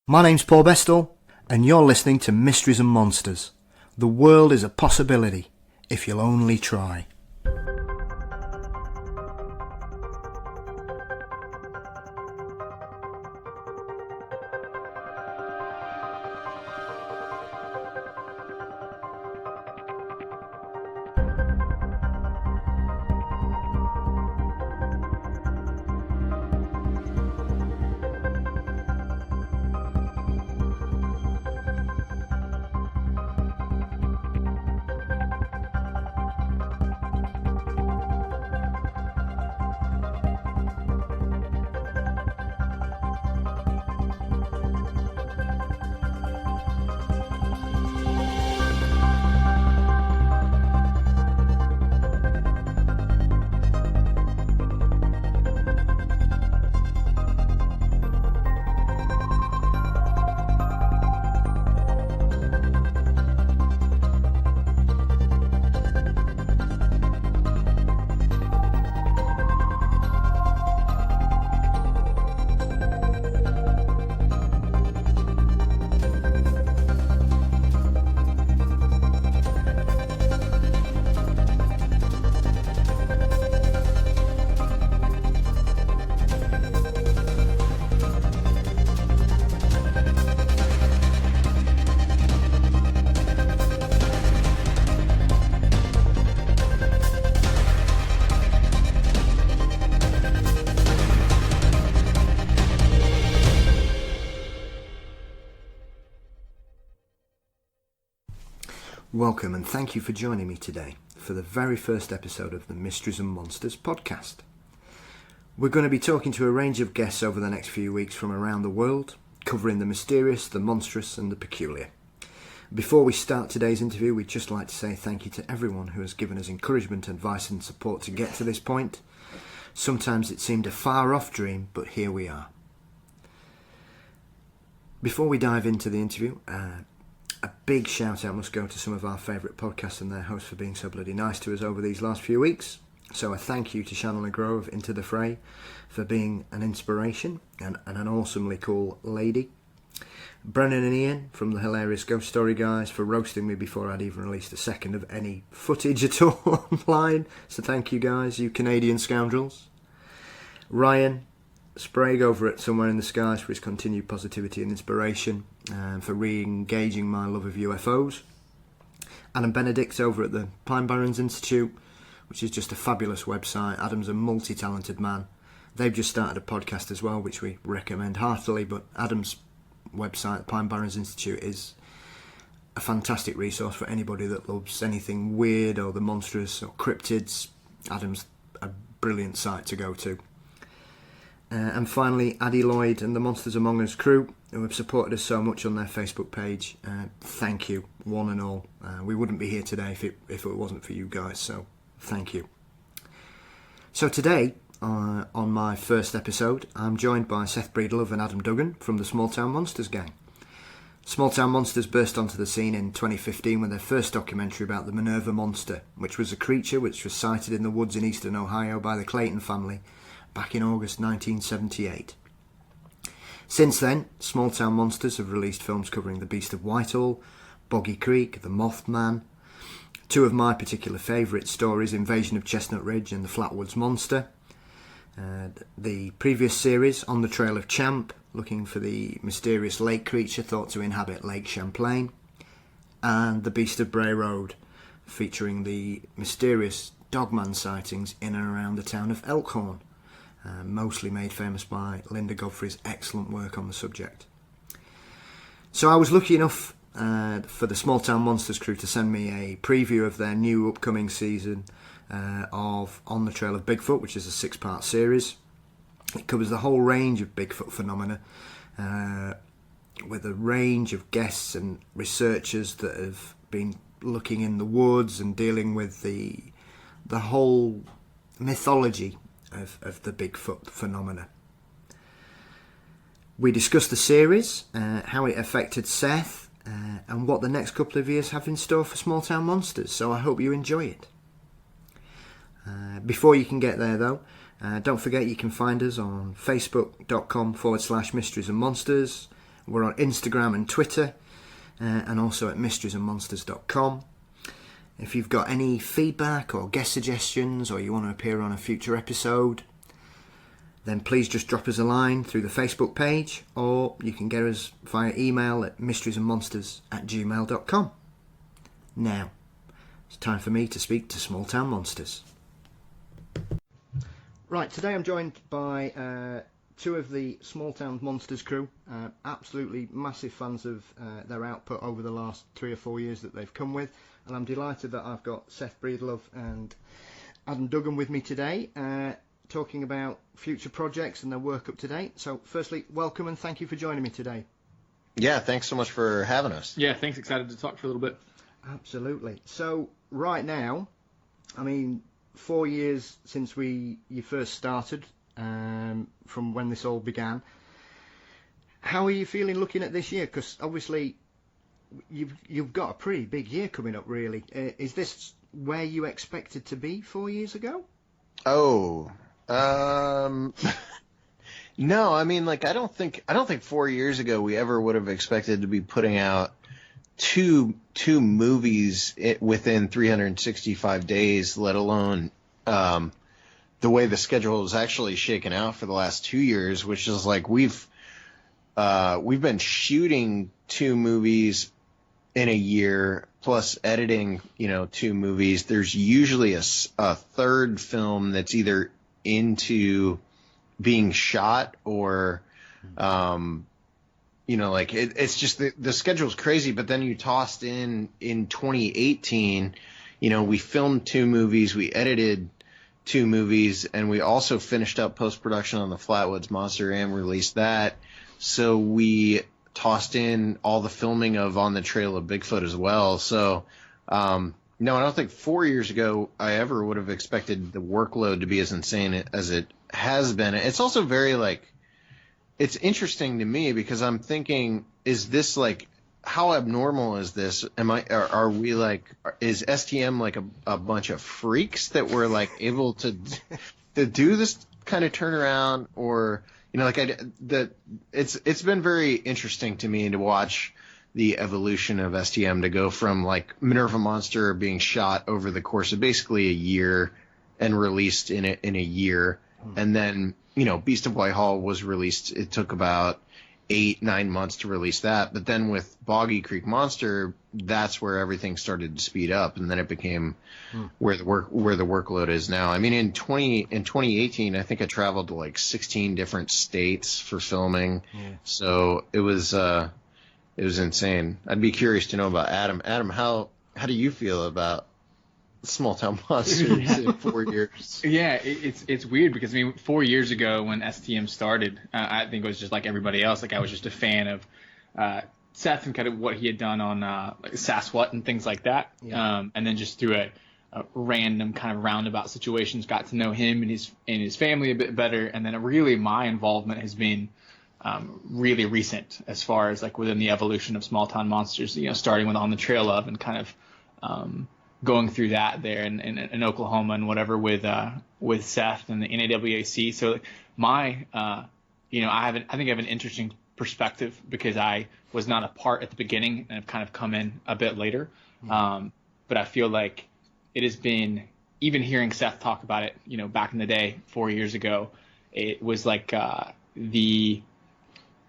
My name's Paul Bestall, and you're listening to Mysteries and Monsters. The world is a possibility, if you'll only try. Welcome and thank you for joining me today for the very first episode of the Mysteries and Monsters podcast. We're going to be talking to a range of guests over the next few weeks from around the world, covering the mysterious, the monstrous and the peculiar. Before we start today's interview, we'd just like to say thank you to everyone who has given us encouragement, advice and support to get to this point. Sometimes it seemed a far off dream, but here we are. Before we dive into the interview, a big shout out must go to some of our favourite podcasts and their hosts for being so bloody nice to us over these last few weeks. So a thank you to Shannon Grove Into the Fray for being an inspiration and an awesomely cool lady. Brennan and Ian from the hilarious Ghost Story Guys for roasting me before I'd even released a second of any footage at all online. So thank you guys, you Canadian scoundrels. Ryan Sprague over at Somewhere in the Skies for his continued positivity and inspiration, and for re-engaging my love of UFOs. Adam Benedict over at the Pine Barrens Institute, which is just a fabulous website. Adam's a multi-talented man. They've just started a podcast as well, which we recommend heartily, but Adam's website, the Pine Barrens Institute, is a fantastic resource for anybody that loves anything weird or the monstrous or cryptids. Adam's a brilliant site to go to. And finally, Addie Lloyd and the Monsters Among Us crew, who have supported us so much on their Facebook page. Thank you, one and all. We wouldn't be here today if it wasn't for you guys, so thank you. So today, on my first episode, I'm joined by Seth Breedlove and Adam Duggan from the Small Town Monsters gang. Small Town Monsters burst onto the scene in 2015 with their first documentary about the Minerva Monster, which was a creature which was sighted in the woods in eastern Ohio by the Clayton family back in August 1978. Since then, Small Town Monsters have released films covering the Beast of Whitehall, Boggy Creek, the Mothman. Two of my particular favourite stories, Invasion of Chestnut Ridge and the Flatwoods Monster. The previous series, On the Trail of Champ, looking for the mysterious lake creature thought to inhabit Lake Champlain. And The Beast of Bray Road, featuring the mysterious dogman sightings in and around the town of Elkhorn. Mostly made famous by Linda Godfrey's excellent work on the subject. So I was lucky enough for the Small Town Monsters crew to send me a preview of their new upcoming season of On the Trail of Bigfoot, which is a 6-part series. It covers the whole range of Bigfoot phenomena, with a range of guests and researchers that have been looking in the woods and dealing with the whole mythology of the Bigfoot phenomena. We discussed the series, how it affected Seth, and what the next couple of years have in store for Small Town Monsters, so I hope you enjoy it. Before you can get there though, don't forget you can find us on facebook.com/mysteries and monsters. We're on Instagram and Twitter, and also at mysteriesandmonsters.com. If you've got any feedback or guest suggestions, or you want to appear on a future episode, then please just drop us a line through the Facebook page, or you can get us via email at mysteriesandmonsters@gmail.com. Now, it's time for me to speak to Small Town Monsters. Right, today I'm joined by two of the Small Town Monsters crew. Absolutely massive fans of their output over the last 3 or 4 years that they've come with, and I'm delighted that I've got Seth Breedlove and Adam Duggan with me today, talking about future projects and their work up to date. So firstly, welcome and thank you for joining me today. Yeah, thanks so much for having us. Yeah, thanks. Excited to talk for a little bit. Absolutely. So right now, 4 years since you first started, from when this all began. How are you feeling looking at this year? Because obviously you've got a pretty big year coming up, really. Is this where you expected to be 4 years ago? Oh, no. I mean, like, I don't think 4 years ago we ever would have expected to be putting out two movies within 365 days, let alone the way the schedule is actually shaken out for the last 2 years, which is like we've been shooting 2 movies in a year plus editing, 2 movies. There's usually a third film that's either into being shot or, it's just the schedule's crazy. But then you tossed in 2018, we filmed 2 movies, we edited 2 movies, and we also finished up post-production on the Flatwoods Monster and released that. So we tossed in all the filming of On the Trail of Bigfoot as well. So, no, I don't think 4 years ago I ever would have expected the workload to be as insane as it has been. It's also very, it's interesting to me because I'm thinking, is this how abnormal is this? Are we is STM like a bunch of freaks that we're able to do this kind of turnaround, or it's been very interesting to me to watch the evolution of STM to go from Minerva Monster being shot over the course of basically a year and released in a year, and then Beast of Whitehall was released. It took about 8-9 months to release that, but then with Boggy Creek Monster, that's where everything started to speed up, and then it became where the workload is now. I mean, in 2018, I think I traveled to 16 different states for filming, so it was insane. I'd be curious to know about Adam. Adam, how do you feel about Small Town Monsters in 4 years? Yeah, it's weird because 4 years ago when STM started, I think it was just like everybody else. I was just a fan of Seth and kind of what he had done on Sasquatch and things like that. Yeah. And then just through a random kind of roundabout situations, got to know him and his family a bit better. And then really my involvement has been really recent as far as within the evolution of Small Town Monsters. Starting with On the Trail of and kind of going through that there in Oklahoma and whatever with Seth and the NAWAC. So I think I have an interesting perspective because I was not a part at the beginning and have kind of come in a bit later. But I feel like it has been, even hearing Seth talk about it, back in the day, 4 years ago, it was I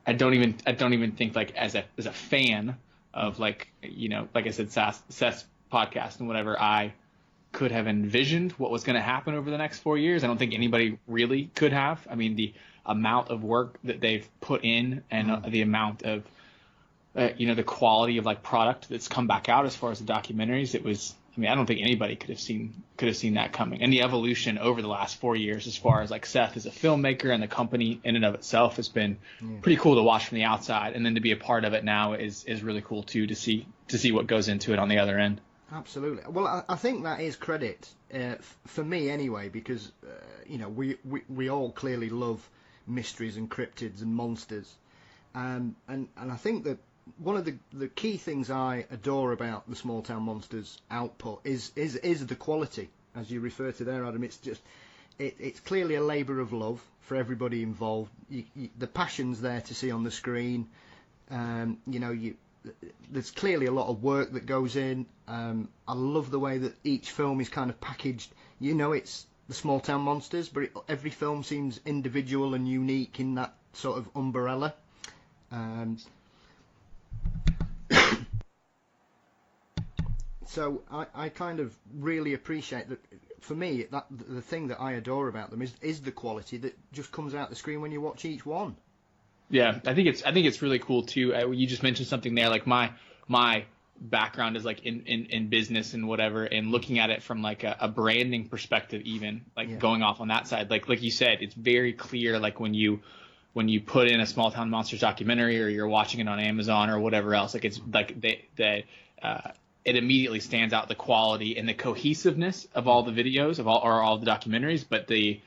don't even think as a fan of like I said, Seth's podcast and whatever, I could have envisioned what was going to happen over the next 4 years. I don't think anybody really could have. I mean, the amount of work that they've put in and the amount of the quality of product that's come back out as far as the documentaries, it was, I don't think anybody could have seen that coming. And the evolution over the last 4 years as far as Seth as a filmmaker and the company in and of itself has been pretty cool to watch from the outside, and then to be a part of it now is really cool too, to see what goes into it on the other end. Absolutely. Well, I think that is credit for me anyway, because we all clearly love mysteries and cryptids and monsters, and I think that one of the key things I adore about the Small Town Monsters output is the quality, as you refer to there, Adam. It's just it's clearly a labour of love for everybody involved. The passion's there to see on the screen. There's clearly a lot of work that goes in. I love the way that each film is kind of packaged. It's the small town monsters, but every film seems individual and unique in that sort of umbrella. So I kind of really appreciate that. For me, the thing that I adore about them is the quality that just comes out the screen when you watch each one. Yeah, I think it's really cool too. You just mentioned something there, like my background is like in business and whatever, and looking at it from like a branding perspective, even like going off on that side, like you said, it's very clear. Like when you put in a small town monsters documentary, or you're watching it on Amazon or whatever else, like it's like it immediately stands out, the quality and the cohesiveness of all the videos of all the documentaries, but they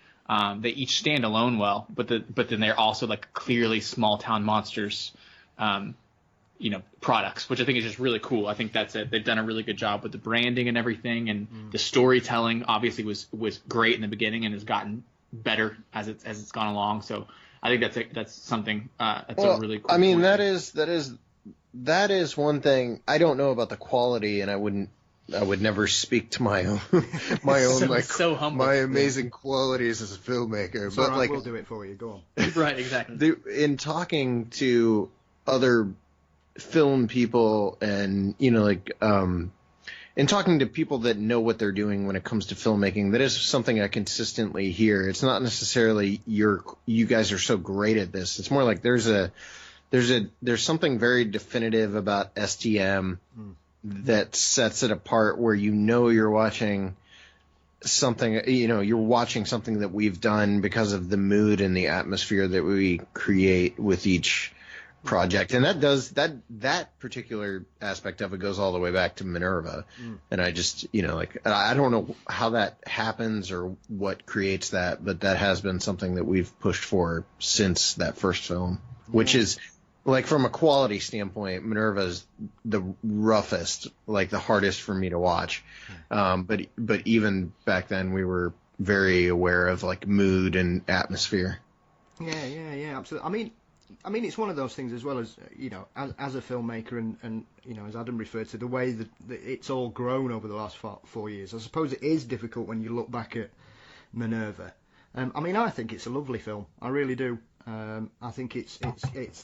each stand alone well, but then they're also like clearly small town monsters, products, which I think is just really cool. I think that's it. They've done a really good job with the branding and everything, and the storytelling obviously was great in the beginning and has gotten better as it's gone along. So I think that's something that's a really cool. I mean, that is one thing. I don't know about the quality, and I would never speak to my own so humble. my amazing qualities as a filmmaker. But like, we'll do it for you. Go on. Right, exactly. In talking to other film people, and in talking to people that know what they're doing when it comes to filmmaking, that is something I consistently hear. It's not necessarily you guys are so great at this. It's more like there's something very definitive about STM that sets it apart, where you're watching something, you're watching something that we've done because of the mood and the atmosphere that we create with each project. And that particular aspect of it goes all the way back to Minerva. And I just, I don't know how that happens or what creates that, but that has been something that we've pushed for since that first film, which is, like, from a quality standpoint, Minerva's the roughest, like the hardest for me to watch. But even back then, we were very aware of like mood and atmosphere. Yeah, absolutely. I mean, it's one of those things as well, as as a filmmaker, and as Adam referred to, the way that it's all grown over the last 4 years. I suppose it is difficult when you look back at Minerva. I think it's a lovely film. I really do. I think it's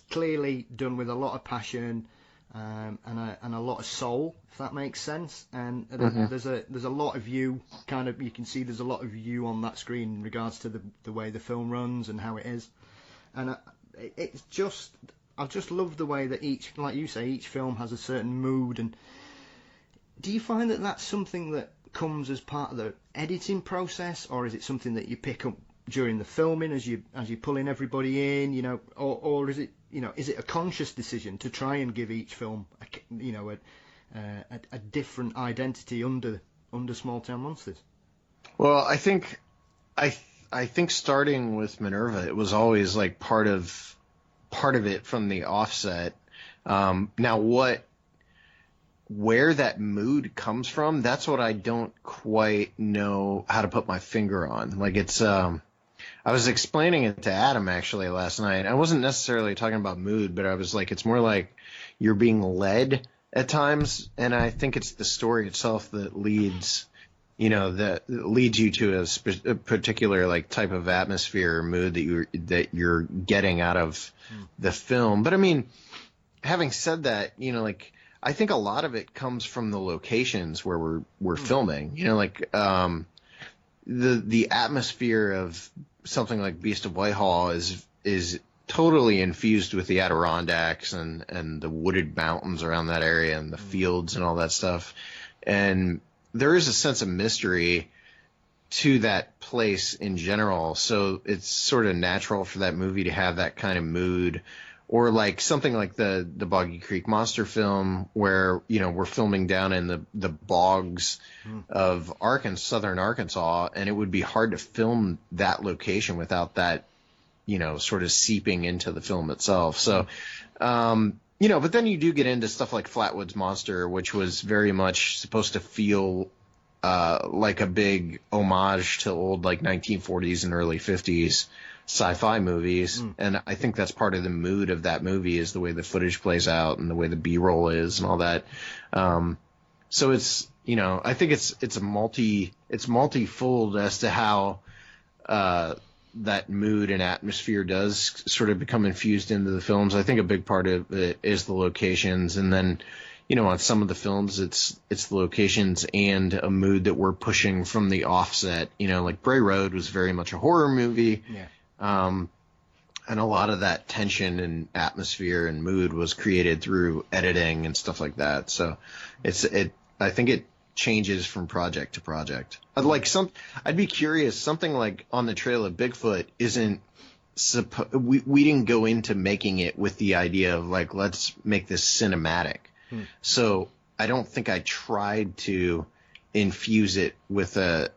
clearly done with a lot of passion and a lot of soul, if that makes sense. And there's a lot of you can see there's a lot of you on that screen in regards to the way the film runs and how it is. And I've just loved the way that each, like you say, each film has a certain mood. And do you find that that's something that comes as part of the editing process, or is it something that you pick up during the filming as you're pulling everybody in, or is it a conscious decision to try and give each film a different identity under Small Town Monsters? Well, I think starting with Minerva, it was always like part of it from the offset. Now where that mood comes from, that's what I don't quite know how to put my finger on. Like, it's I was explaining it to Adam actually last night. I wasn't necessarily talking about mood, but I was like, it's more like you're being led at times, and I think it's the story itself that leads you to a particular like type of atmosphere or mood that you're getting out of the film. But I mean, having said that, I think a lot of it comes from the locations where we're filming. The atmosphere of something like Beast of Whitehall is totally infused with the Adirondacks and the wooded mountains around that area and the fields and all that stuff. And there is a sense of mystery to that place in general. So it's sort of natural for that movie to have that kind of mood. Or like something like the Boggy Creek Monster film, where we're filming down in the bogs of southern Arkansas, and it would be hard to film that location without that sort of seeping into the film itself. So but then you do get into stuff like Flatwoods Monster, which was very much supposed to feel like a big homage to old like 1940s and early 50s sci-fi movies, and I think that's part of the mood of that movie is the way the footage plays out and the way the B-roll is and all that. So it's, you know, I think it's multifold as to how that mood and atmosphere does sort of become infused into the films. I think a big part of it is the locations, and then, you know, on some of the films, it's the locations and a mood that we're pushing from the offset. You know, like Bray Road was very much a horror movie. Yeah. And a lot of that tension and atmosphere and mood was created through editing and stuff like that. So I think it changes from project to project. I'd be curious, something like On the Trail of Bigfoot isn't, we didn't go into making it with the idea of like, let's make this cinematic. So I don't think I tried to infuse it with an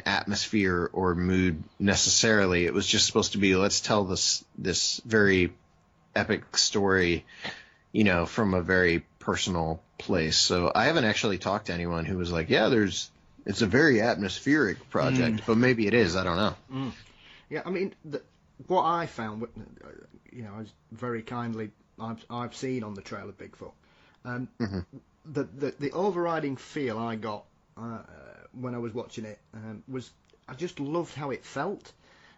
atmosphere or mood necessarily. It was just supposed to be, let's tell this very epic story, you know, from a very personal place. So I haven't actually talked to anyone who was like, yeah, it's a very atmospheric project, but maybe it is. I don't know. Yeah, I mean, what I found, you know, is very kindly I've seen On the Trail of Bigfoot. The overriding feel I got when I was watching it was I just loved how it felt.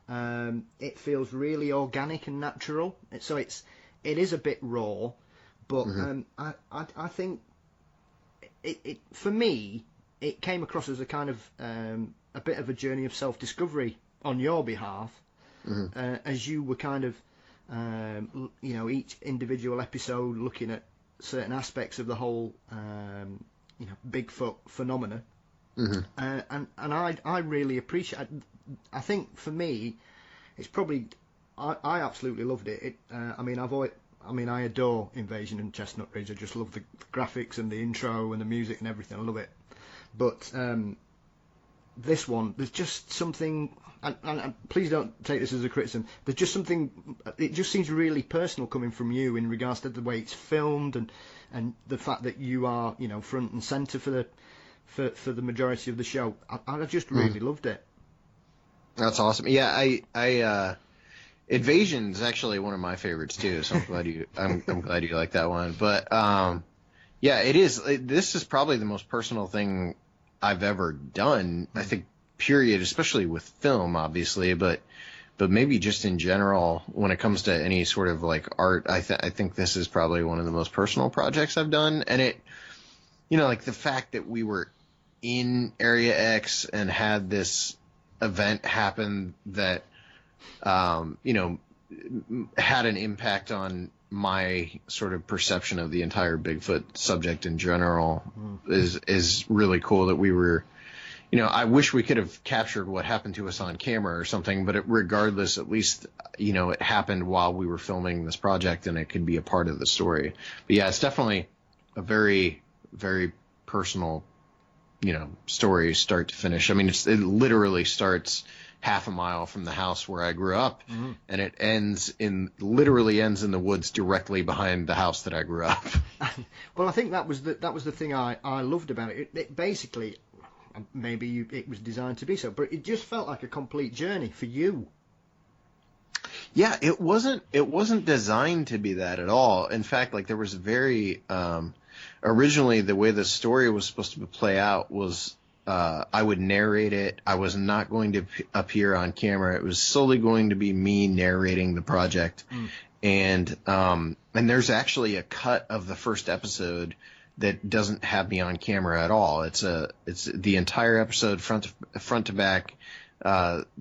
It feels really organic and natural. So it is a bit raw, but I think it for me it came across as a kind of a bit of a journey of self-discovery on your behalf, as you were kind of you know, each individual episode looking at certain aspects of the whole you know, Bigfoot phenomena. And I really appreciate. I think for me, it's probably I absolutely loved it. I mean, I adore Invasion and Chestnut Ridge. I just love the graphics and the intro and the music and everything. I love it. But this one, there's just something. And please don't take this as a criticism. There's just something. It just seems really personal coming from you in regards to the way it's filmed and the fact that you are, you know, front and centre for the majority of the show. I just really loved it. That's awesome. Yeah, I Invasion is actually one of my favorites too. So I'm glad you like that one. But yeah, it is. This is probably the most personal thing I've ever done. I think. Period, especially with film, obviously, but maybe just in general, when it comes to any sort of like art, I think this is probably one of the most personal projects I've done. And it, you know, like the fact that we were in Area X and had this event happen that, you know, had an impact on my sort of perception of the entire Bigfoot subject in general is really cool that we were. You know, I wish we could have captured what happened to us on camera or something, but regardless, at least, you know, it happened while we were filming this project and it could be a part of the story. But yeah, it's definitely a very, very personal, you know, story start to finish. I mean, it literally starts half a mile from the house where I grew up, and it literally ends in the woods directly behind the house that I grew up. Well, I think that was the thing I loved about it. It basically. Maybe it was designed to be so, but it just felt like a complete journey for you. Yeah, it wasn't designed to be that at all. In fact, like there was very originally the way the story was supposed to play out was I would narrate it. I was not going to appear on camera. It was solely going to be me narrating the project. And there's actually a cut of the first episode that doesn't have me on camera at all. It's the entire episode front to back,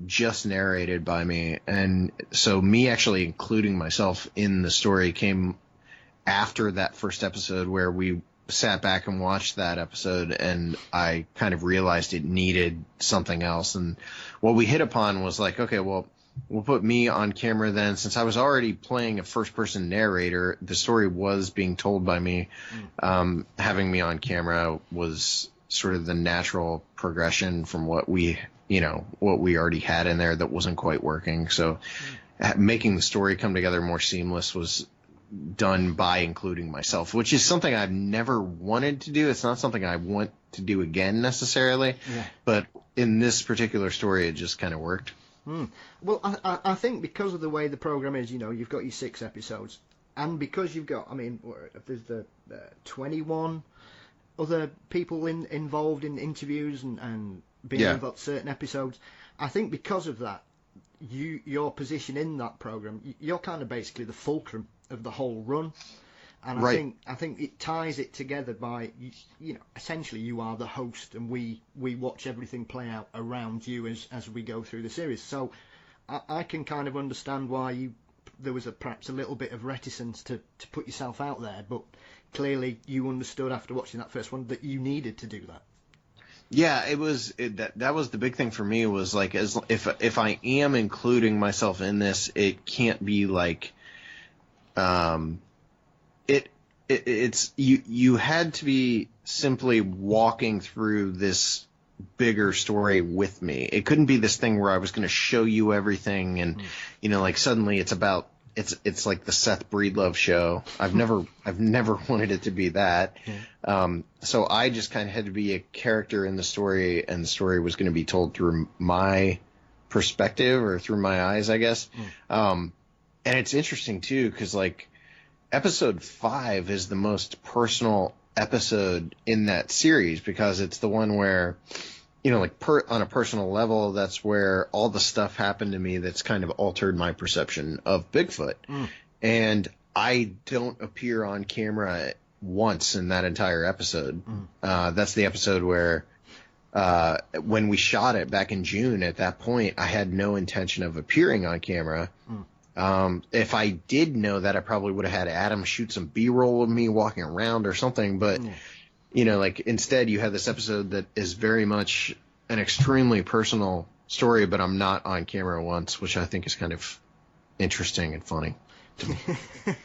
just narrated by me. And so me actually including myself in the story came after that first episode where we sat back and watched that episode, and I kind of realized it needed something else. And what we hit upon was like, okay, well, we'll put me on camera then. Since I was already playing a first-person narrator, the story was being told by me. Having me on camera was sort of the natural progression from what we already had in there that wasn't quite working. So making the story come together more seamless was done by including myself, which is something I've never wanted to do. It's not something I want to do again necessarily, but in this particular story, it just kind of worked. Well, I think because of the way the program is, you've got your 6 episodes, and because you've got, there's the 21 other people involved in interviews and being involved in certain episodes. I think because of that, your position in that program, you're kind of basically the fulcrum of the whole run. And I think it ties it together by, essentially you are the host, and we watch everything play out around you as we go through the series. So I can kind of understand why there was perhaps a little bit of reticence to put yourself out there, but clearly you understood after watching that first one that you needed to do that. Yeah, that was the big thing for me, was like, if I am including myself in this, it can't be like, it's you had to be simply walking through this bigger story with me. It couldn't be this thing where I was going to show you everything and like suddenly it's like the Seth Breedlove show. I've never wanted it to be that. So I just kind of had to be a character in the story, and the story was going to be told through my perspective, or through my eyes, I guess. And it's interesting too, because like episode 5 is the most personal episode in that series, because it's the one where, on a personal level, that's where all the stuff happened to me that's kind of altered my perception of Bigfoot. And I don't appear on camera once in that entire episode. That's the episode where, when we shot it back in June, at that point, I had no intention of appearing on camera. If I did know that, I probably would have had Adam shoot some B-roll of me walking around or something. But, like instead you have this episode that is very much an extremely personal story, but I'm not on camera once, which I think is kind of interesting and funny to me.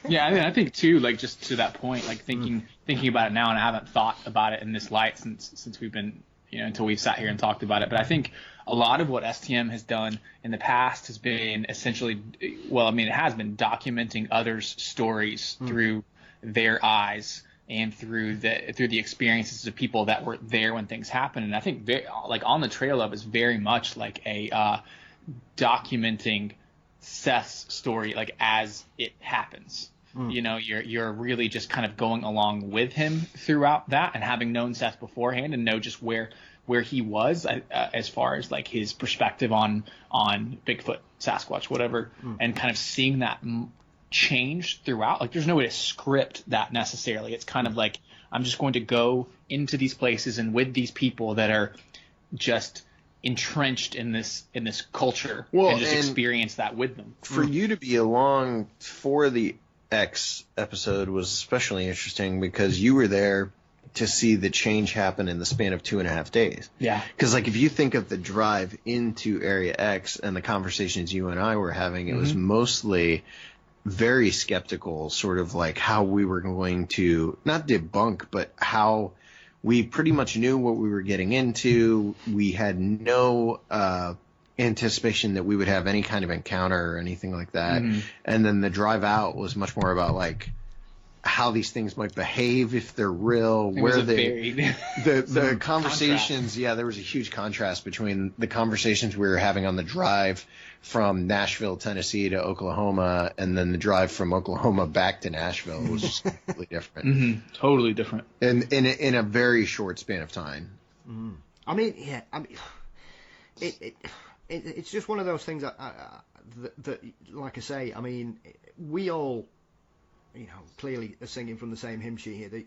Yeah, I think too, like just to that point, like thinking about it now, and I haven't thought about it in this light since we've been, until we've sat here and talked about it. But I think a lot of what STM has done in the past has been essentially, it has been documenting others' stories through their eyes and through the experiences of people that were there when things happened. And I think On the Trail Of is very much like a documenting Seth's story, like as it happens. You're really just kind of going along with him throughout that, and having known Seth beforehand and know just where he was as far as like his perspective on Bigfoot, Sasquatch, whatever, and kind of seeing that change throughout. Like there's no way to script that necessarily. It's kind of like, I'm just going to go into these places and with these people that are just entrenched in this culture, and just experience that with them. For you to be along for the X episode was especially interesting, because you were there to see the change happen in the span of 2.5 days. Yeah. Because like if you think of the drive into Area X and the conversations you and I were having, it was mostly very skeptical, sort of like how we were going to not debunk, but how we pretty much knew what we were getting into. We had no anticipation that we would have any kind of encounter or anything like that. And then the drive out was much more about like how these things might behave if they're real, where the conversations. Yeah, there was a huge contrast between the conversations we were having on the drive from Nashville, Tennessee to Oklahoma, and then the drive from Oklahoma back to Nashville was just completely different. Totally different. And in a very short span of time. It's just one of those things that like I say, we all, clearly are singing from the same hymn sheet here.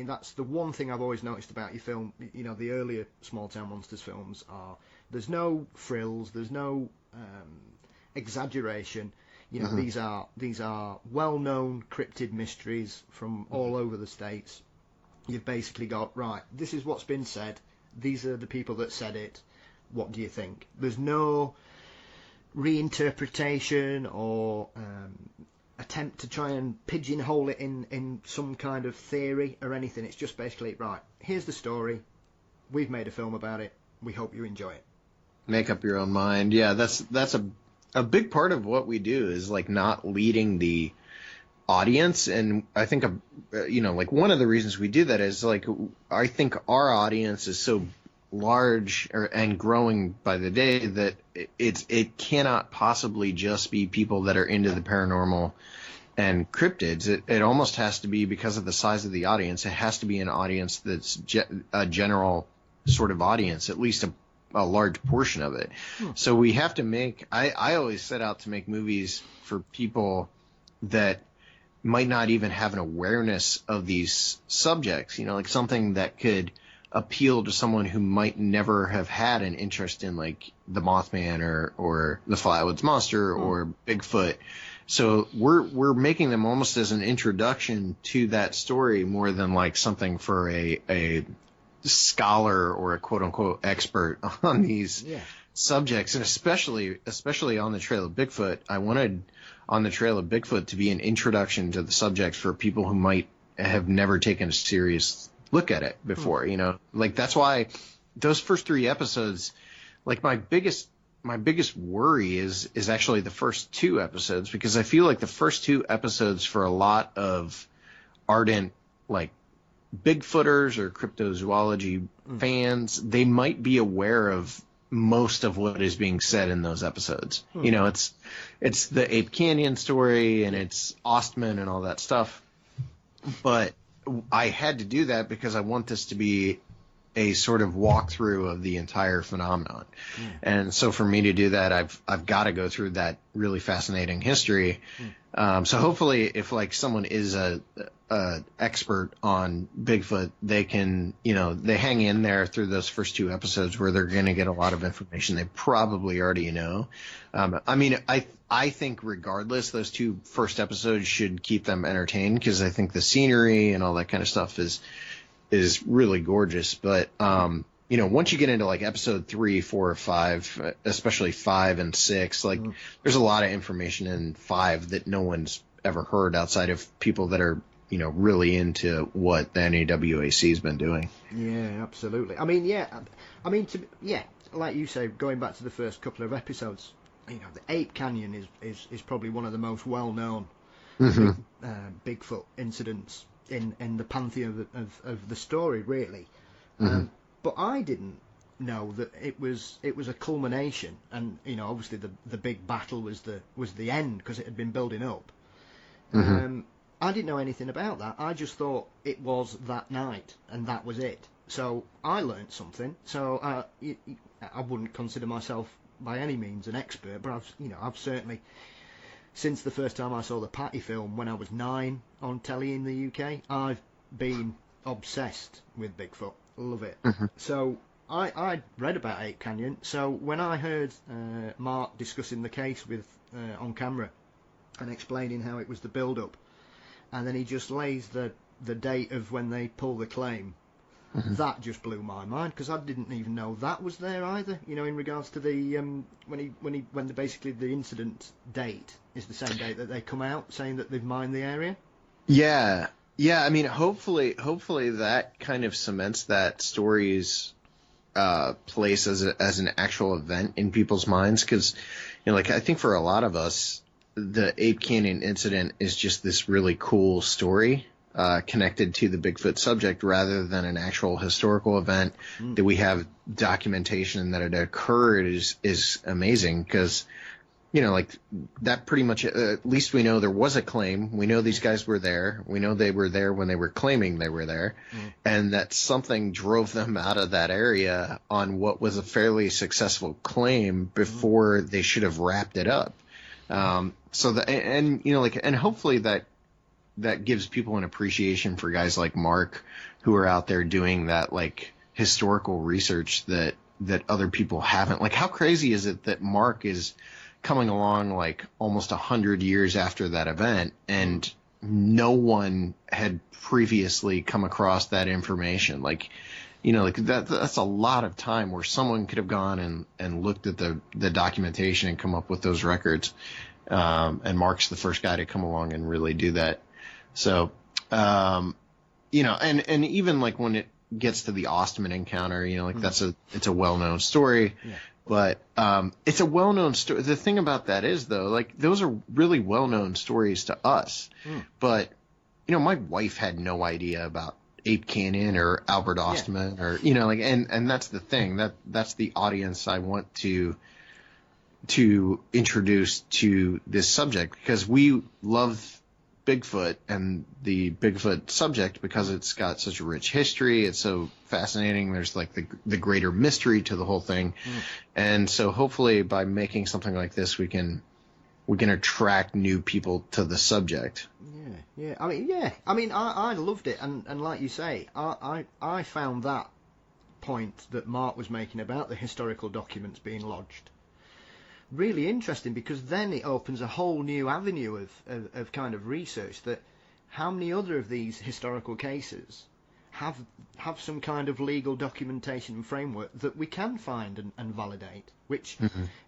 That's the one thing I've always noticed about your film. The earlier Small Town Monsters films are, there's no frills, there's no exaggeration. These are well-known cryptid mysteries from all over the states. You've basically got, right, this is what's been said. These are the people that said it. What do you think? There's no reinterpretation or attempt to try and pigeonhole it in some kind of theory or anything. It's just basically, right, here's the story. We've made a film about it. We hope you enjoy it. Make up your own mind. Yeah, that's a big part of what we do, is like not leading the audience. And I think like one of the reasons we do that is like, I think our audience is so large and growing by the day that it cannot possibly just be people that are into the paranormal and cryptids. It almost has to be, because of the size of the audience, it has to be an audience that's a general sort of audience, at least a large portion of it. So we have to make, I always set out to make movies for people that might not even have an awareness of these subjects, like something that could appeal to someone who might never have had an interest in like the Mothman or the Flatwoods Monster or Bigfoot. So we're making them almost as an introduction to that story more than like something for a scholar or a quote unquote expert on these subjects. And especially on the Trail of Bigfoot, I wanted on the Trail of Bigfoot to be an introduction to the subject for people who might have never taken a serious look at it before, like that's why those first 3 episodes, like my biggest worry is actually the first 2 episodes, because I feel like the first 2 episodes for a lot of ardent like Bigfooters or cryptozoology fans, they might be aware of most of what is being said in those episodes. It's the Ape Canyon story and it's Ostman and all that stuff, but I had to do that because I want this to be a sort of walkthrough of the entire phenomenon. And so for me to do that, I've got to go through that really fascinating history. So hopefully if like someone is a expert on Bigfoot, they can, they hang in there through those first 2 episodes where they're going to get a lot of information they probably already know. I think regardless, those 2 first episodes should keep them entertained, because I think the scenery and all that kind of stuff is really gorgeous. But, once you get into like episode 3, 4, or 5, especially 5 and 6, like there's a lot of information in 5 that no one's ever heard outside of people that are, really into what the NAWAC has been doing. Yeah, absolutely. Like you say, going back to the first couple of episodes, the Ape Canyon is probably one of the most well-known Bigfoot incidents in the pantheon of the story, really. But I didn't know that it was a culmination, and obviously the big battle was the end, because it had been building up. I didn't know anything about that. I just thought it was that night and that was it. So I learnt something. So I wouldn't consider myself by any means an expert, but I've certainly, since the first time I saw the Patty film when I was 9 on telly in the UK, I've been obsessed with Bigfoot. Love it. So I read about Ape Canyon. So when I heard Mark discussing the case with on camera and explaining how it was the build-up, and then he just lays the date of when they pull the claim, that just blew my mind, because I didn't even know that was there either. In regards to the when basically the incident date is the same date that they come out saying that they've mined the area. Yeah. I mean, hopefully that kind of cements that story's place as an actual event in people's minds, because I think for a lot of us, the Ape Canyon incident is just this really cool story connected to the Bigfoot subject, rather than an actual historical event that we have documentation that it occurred is amazing, because that pretty much, at least we know there was a claim. We know these guys were there. We know they were there when they were claiming they were there, and that something drove them out of that area on what was a fairly successful claim before they should have wrapped it up. And hopefully that gives people an appreciation for guys like Mark, who are out there doing that like historical research that other people haven't. Like, how crazy is it that Mark is coming along like almost 100 years after that event, and no one had previously come across that information? That's a lot of time where someone could have gone and looked at the documentation and come up with those records. And Mark's the first guy to come along and really do that. So, and even like when it gets to the Ostman encounter, it's a well-known story. Yeah. But it's a well-known story. The thing about that is, though, like, those are really well-known stories to us. But, my wife had no idea about Ape Canyon or Albert Ostman or, you know, like, and that's the thing, that's the audience I want to introduce to this subject, because we love Bigfoot and the Bigfoot subject because it's got such a rich history. It's so fascinating. There's like the greater mystery to the whole thing. And so hopefully by making something like this, we can attract new people to the subject. I mean, I loved it. And like you say, I found that point that Mark was making about the historical documents being lodged really interesting, because then it opens a whole new avenue of kind of research, that how many other of these historical cases have some kind of legal documentation and framework that we can find and validate, which,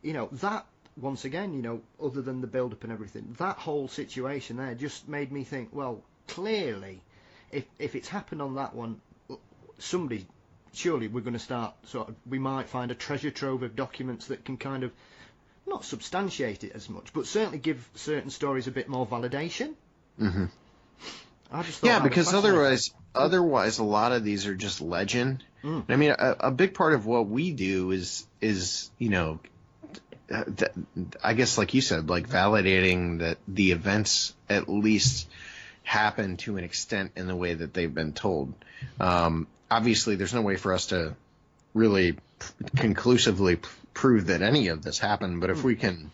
you know, that, once again, you know, other than the build-up and everything, that whole situation there just made me think, well, clearly, if it's happened on that one, somebody, surely we're going to start we might find a treasure trove of documents that can kind of not substantiate it as much, but certainly give certain stories a bit more validation. I just thought because otherwise a lot of these are just legend. I mean, a big part of what we do is you know, I guess like you said, like validating that the events at least happen to an extent in the way that they've been told. Obviously, there's no way for us to really conclusively prove that any of this happened, but if we can,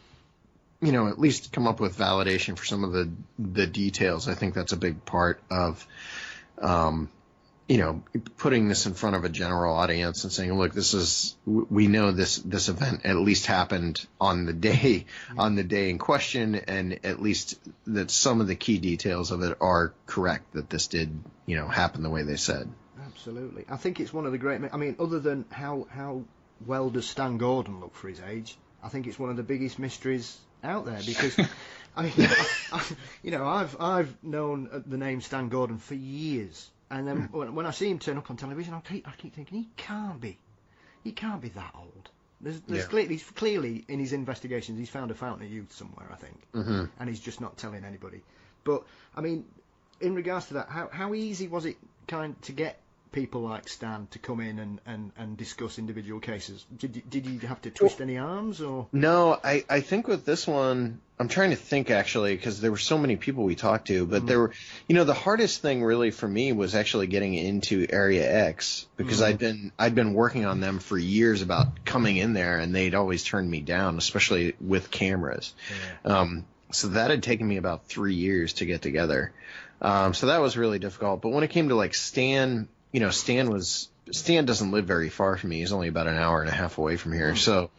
you know, at least come up with validation for some of the details, I think that's a big part of, you know, putting this in front of a general audience and saying, look, we know this event at least happened on the day in question, and at least that some of the key details of it are correct, that this did, you know, happen the way they said. Absolutely. I think it's one of the great, I mean, other than how well does Stan Gordon look for his age, I think it's one of the biggest mysteries out there, because you know, I've known the name Stan Gordon for years, and then when I see him turn up on television, I keep thinking he can't be that old. He's clearly in his investigations he's found a fountain of youth somewhere, I think, and he's just not telling anybody. But I mean, in regards to that, how easy was it to get people like Stan to come in and discuss individual cases? Did you have to twist any arms, or? No, I think with this one, I'm trying to think actually, because there were so many people we talked to, but there were, you know, the hardest thing really for me was actually getting into Area X, because I'd been working on them for years about coming in there, and they'd always turned me down, especially with cameras. So that had taken me about 3 years to get together. So that was really difficult. But when it came to like Stan, you know, Stan doesn't live very far from me. He's only about an hour and a half away from here. So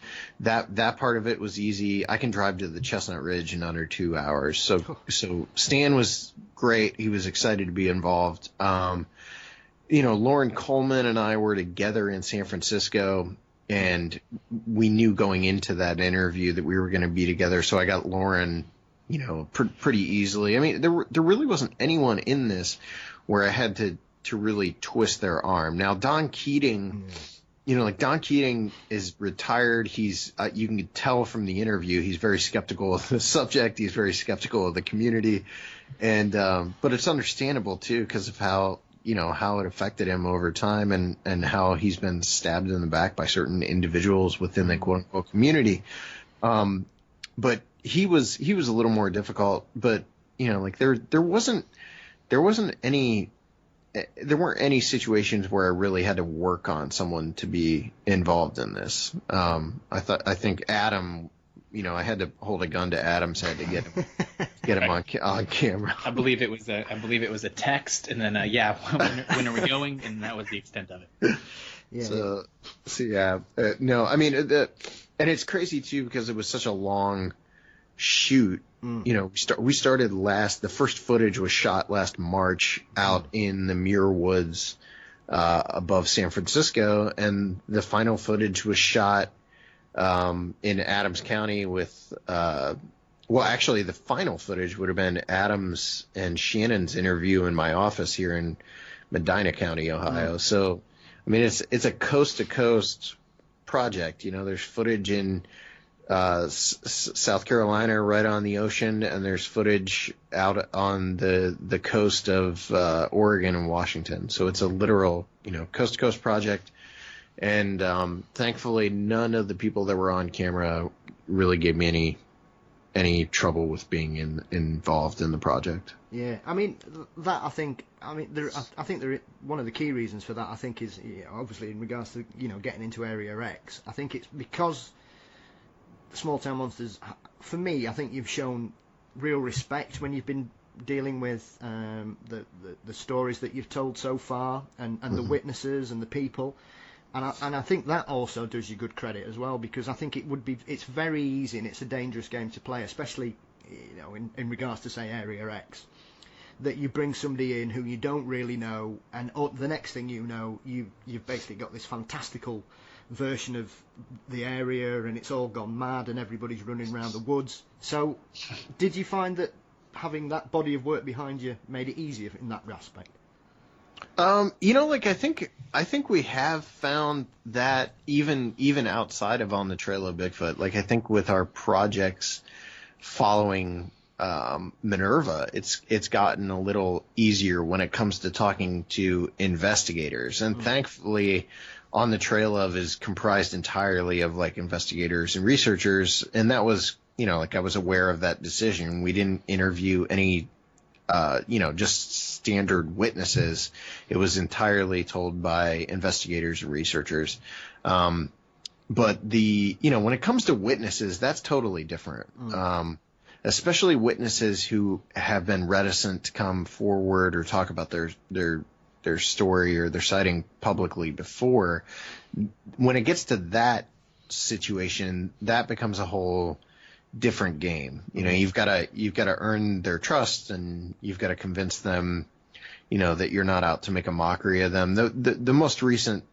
that part of it was easy. I can drive to the Chestnut Ridge in under 2 hours. So Stan was great. He was excited to be involved. You know, Lauren Coleman and I were together in San Francisco, and we knew going into that interview that we were going to be together. So I got Lauren, you know, pretty easily. I mean, there really wasn't anyone in this where I had to really twist their arm. Now, Don Keating, you know, like Don Keating is retired. He's, you can tell from the interview, he's very skeptical of the subject. He's very skeptical of the community. And, but it's understandable too, because of how, you know, how it affected him over time, and how he's been stabbed in the back by certain individuals within the quote unquote community. But he was a little more difficult, but you know, like there weren't any situations where I really had to work on someone to be involved in this. I think Adam, you know, I had to hold a gun to Adam's head to get him on camera. I believe it was a text, and then when are we going? And that was the extent of it. So yeah, no, I mean, and it's crazy too, because it was such a long shoot. You know, we started the first footage was shot last March out in the Muir Woods above San Francisco, and the final footage was shot in Adams County with well, actually the final footage would have been Adams and Shannon's interview in my office here in Medina County, Ohio. So I mean, it's a coast to coast project. You know, there's footage in South Carolina, right on the ocean, and there's footage out on the coast of Oregon and Washington. So it's a literal, coast to coast project. And thankfully, none of the people that were on camera really gave me any trouble with being involved in the project. Yeah, I mean I think one of the key reasons for that, I think, is obviously in regards to getting into Area X. I think it's because Small Town Monsters, for me, I think you've shown real respect when you've been dealing with the stories that you've told so far, and the witnesses and the people. And I think that also does you good credit as well, because I think it's very easy and it's a dangerous game to play, especially in regards to, say, Area X, that you bring somebody in who you don't really know, and the next thing you know, you've basically got this fantastical version of the area, and it's all gone mad and everybody's running around the woods. So did you find that having that body of work behind you made it easier in that aspect? I think we have found that even outside of On the Trail of Bigfoot, like I think with our projects following Minerva, it's gotten a little easier when it comes to talking to investigators, and thankfully On the Trail of is comprised entirely of like investigators and researchers, and that was I was aware of that decision. We didn't interview any just standard witnesses. It was entirely told by investigators and researchers. But when it comes to witnesses, that's totally different. Especially witnesses who have been reticent to come forward or talk about their story or their sighting publicly before. When it gets to that situation, that becomes a whole different game. You've got to earn their trust, and you've got to convince them, that you're not out to make a mockery of them. The most recent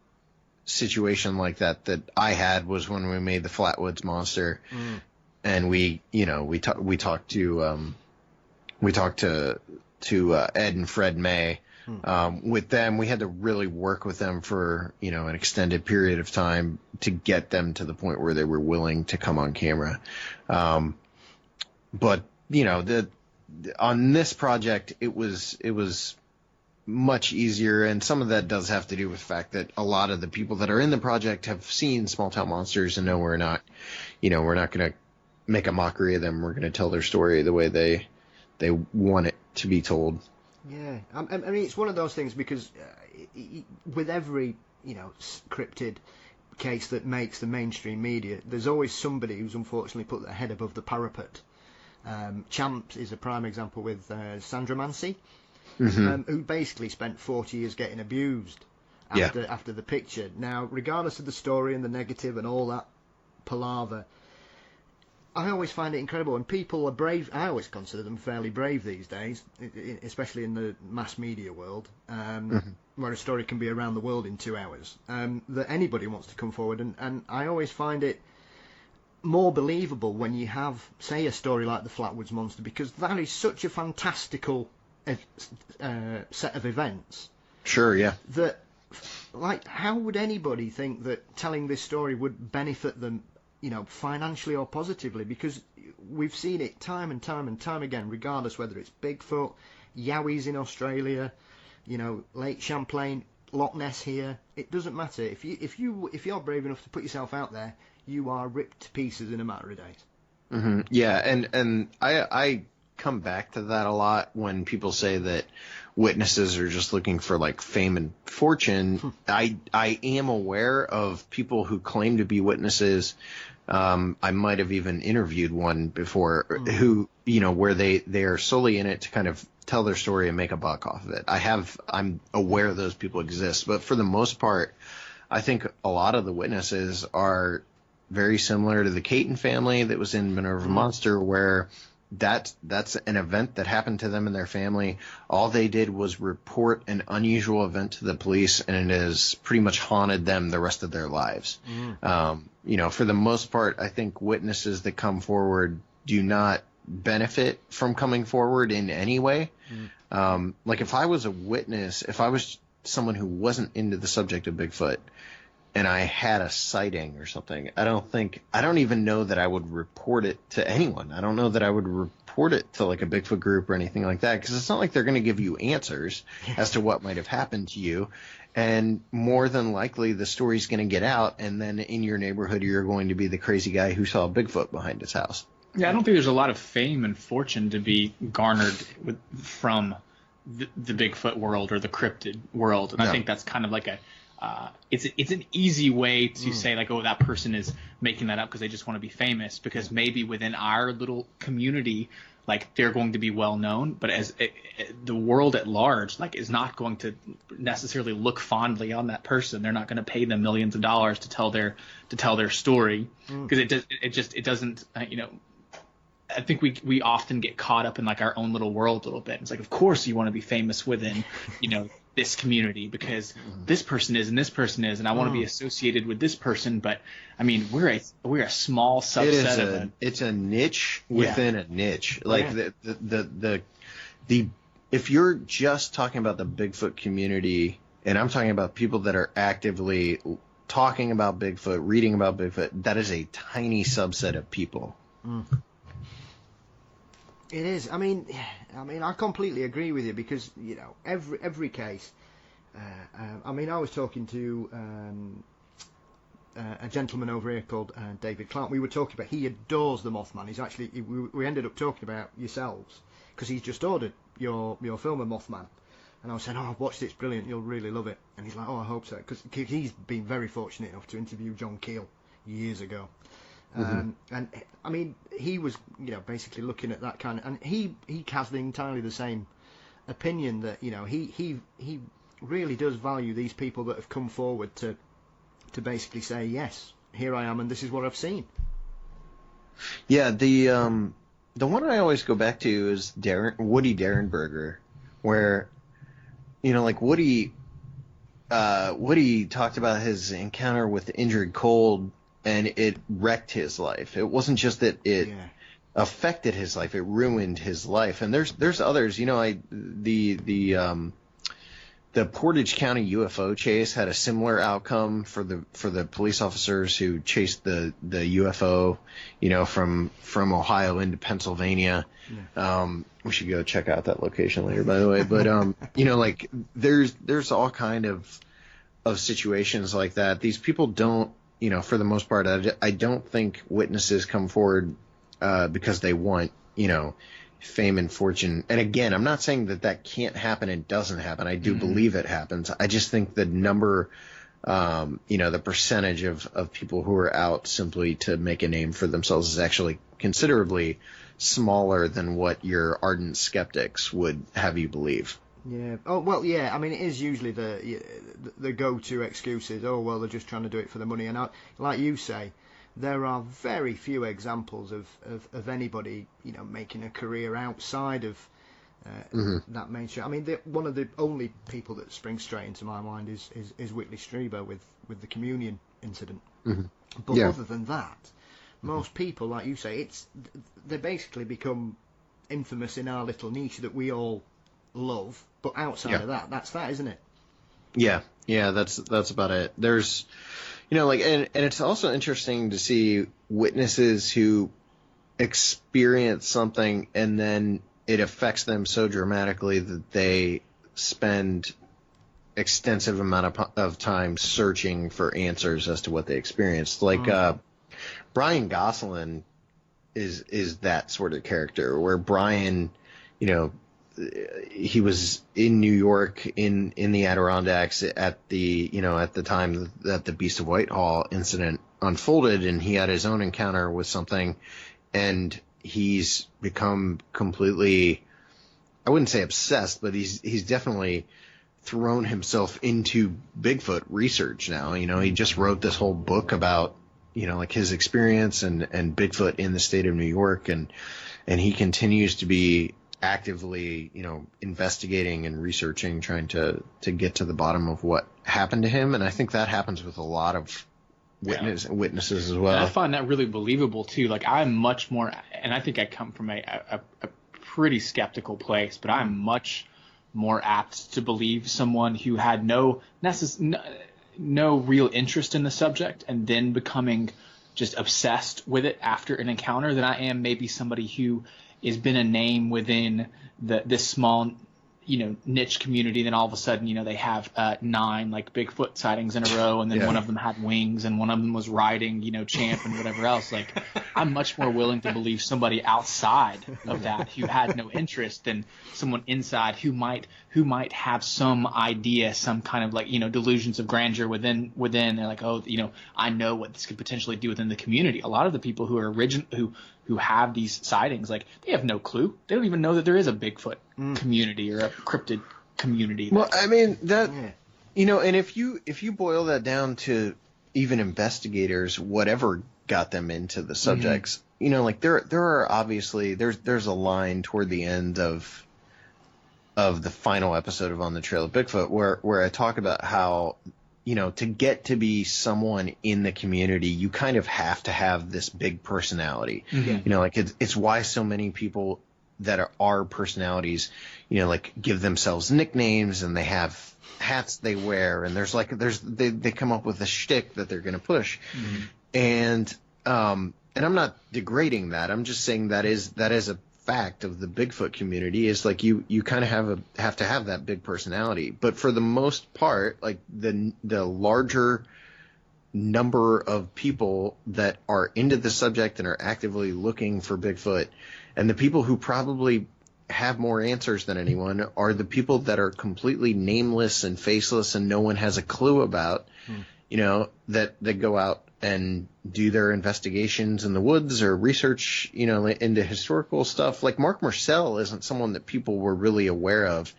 situation like that I had was when we made the Flatwoods Monster, and we talked to Ed and Fred May. With them, we had to really work with them for an extended period of time to get them to the point where they were willing to come on camera. But on this project, it was much easier, and some of that does have to do with the fact that a lot of the people that are in the project have seen Small Town Monsters and know we're not going to make a mockery of them. We're going to tell their story the way they want it to be told. Yeah, I mean, it's one of those things, because with every cryptid case that makes the mainstream media, there's always somebody who's unfortunately put their head above the parapet. Champs is a prime example with Sandra Mancy, who basically spent 40 years getting abused after the picture. Now, regardless of the story and the negative and all that palaver, I always find it incredible, and people are brave. I always consider them fairly brave these days, especially in the mass media world, where a story can be around the world in 2 hours, that anybody wants to come forward. And I always find it more believable when you have, say, a story like the Flatwoods Monster, because that is such a fantastical set of events. Sure, yeah. That, how would anybody think that telling this story would benefit them, financially or positively? Because we've seen it time and time and time again, regardless whether it's Bigfoot, Yowies in Australia, Lake Champlain, Loch Ness here. It doesn't matter. If you're brave enough to put yourself out there, you are ripped to pieces in a matter of days. Yeah, and I come back to that a lot when people say that witnesses are just looking for like fame and fortune. I am aware of people who claim to be witnesses. I might have even interviewed one before who, where they are solely in it to kind of tell their story and make a buck off of it. I'm aware those people exist, but for the most part, I think a lot of the witnesses are very similar to the Caton family that was in Minerva Monster, where that's an event that happened to them and their family. All they did was report an unusual event to the police, and it has pretty much haunted them the rest of their lives. For the most part, I think witnesses that come forward do not benefit from coming forward in any way. Like if I was a witness, if I was someone who wasn't into the subject of Bigfoot, and I had a sighting or something, I don't even know that I would report it to anyone. I don't know that I would report it to like a Bigfoot group or anything like that, because it's not like they're going to give you answers as to what might have happened to you. And more than likely, the story's going to get out, and then in your neighborhood, you're going to be the crazy guy who saw a Bigfoot behind his house. Yeah, I don't think there's a lot of fame and fortune to be garnered from the Bigfoot world or the cryptid world, and I think that's kind of like it's an easy way to say like, oh, that person is making that up because they just want to be famous, because maybe within our little community, like, they're going to be well known, but as the world at large, like, is not going to necessarily look fondly on that person. They're not going to pay them millions of dollars to tell their story, because it doesn't I think we often get caught up in like our own little world a little bit. It's like, of course you want to be famous within this community because this person is and this person is, and I want to be associated with this person. But I mean, we're a small subset it's a niche within a niche. Like the if you're just talking about the Bigfoot community, and I'm talking about people that are actively talking about Bigfoot, reading about Bigfoot, that is a tiny subset of people. It is. I mean, I completely agree with you, because every case. I was talking to a gentleman over here called David Clark. We were talking about, he adores the Mothman. He's actually, we ended up talking about yourselves because he's just ordered your film, A Mothman. And I was saying, oh, I've watched it, it's brilliant, you'll really love it. And he's like, oh, I hope so, because he's been very fortunate enough to interview John Keel years ago. And I mean, he was, basically looking at that kind of, and he has entirely the same opinion that, he really does value these people that have come forward to basically say, yes, here I am, and this is what I've seen. Yeah, the one I always go back to is Woody Derenberger, where, like Woody talked about his encounter with Indrid Cold, and it wrecked his life. It wasn't just that it affected his life; it ruined his life. And there's others. The Portage County UFO chase had a similar outcome for the police officers who chased the UFO, from Ohio into Pennsylvania. We should go check out that location later, by the way. But like there's all kind of situations like that. These people don't. For the most part, I don't think witnesses come forward because they want, fame and fortune. And again, I'm not saying that can't happen and doesn't happen. I do believe it happens. I just think the number, the percentage of people who are out simply to make a name for themselves is actually considerably smaller than what your ardent skeptics would have you believe. Yeah. Oh, well, yeah. I mean, it is usually the go-to excuses. Oh, well, they're just trying to do it for the money. And like you say, there are very few examples of anybody, making a career outside of that mainstream. I mean, one of the only people that springs straight into my mind is Whitley Strieber with the communion incident. But other than that, most people, like you say, they basically become infamous in our little niche that we all love. But outside of that's that, isn't it? Yeah, that's about it. There's, and it's also interesting to see witnesses who experience something and then it affects them so dramatically that they spend extensive amount of time searching for answers as to what they experienced. Like Brian Gosselin is that sort of character, where Brian, he was in New York in the Adirondacks at the time that the Beast of Whitehall incident unfolded, and he had his own encounter with something, and he's become completely, I wouldn't say obsessed, but he's definitely thrown himself into Bigfoot research now. He just wrote this whole book about, like his experience and Bigfoot in the state of New York, and he continues to be actively, investigating and researching, trying to get to the bottom of what happened to him. And I think that happens with a lot of witnesses as well. And I find that really believable too. Like, I'm much more, and I think I come from a pretty skeptical place, but I'm much more apt to believe someone who had no real interest in the subject and then becoming just obsessed with it after an encounter than I am maybe somebody who has been a name within this small, niche community. Then all of a sudden, they have 9 like Bigfoot sightings in a row, and then one of them had wings, and one of them was riding, Champ and whatever else. Like, I'm much more willing to believe somebody outside of that who had no interest than someone inside who might have some idea, some kind of like, delusions of grandeur within. They're like, oh, I know what this could potentially do within the community. A lot of the people who are who have these sightings, like, they have no clue. They don't even know that there is a Bigfoot community or a cryptid community. Well, I mean, that, and if you boil that down to even investigators, whatever got them into the subjects, like there are obviously, there's a line toward the end of the final episode of On the Trail of Bigfoot where I talk about how, to get to be someone in the community, you kind of have to have this big personality. Like it's why so many people that are personalities, like give themselves nicknames, and they have hats they wear, and they come up with a shtick that they're going to push. And I'm not degrading that. I'm just saying that is a fact of the Bigfoot community, is like you kind of have to have that big personality. But for the most part, like the larger number of people that are into the subject and are actively looking for Bigfoot, and the people who probably have more answers than anyone are the people that are completely nameless and faceless and no one has a clue about, that go out and do their investigations in the woods or research, into historical stuff. Like Mark Marcel isn't someone that people were really aware of,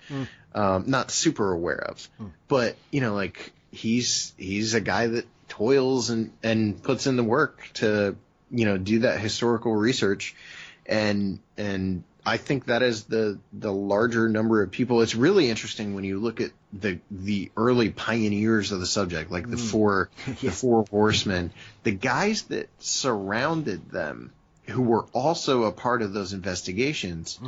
not super aware of, but like he's a guy that toils and puts in the work to, do that historical research. And I think that is the larger number of people. It's really interesting when you look at the early pioneers of the subject, like the four horsemen, the guys that surrounded them, who were also a part of those investigations.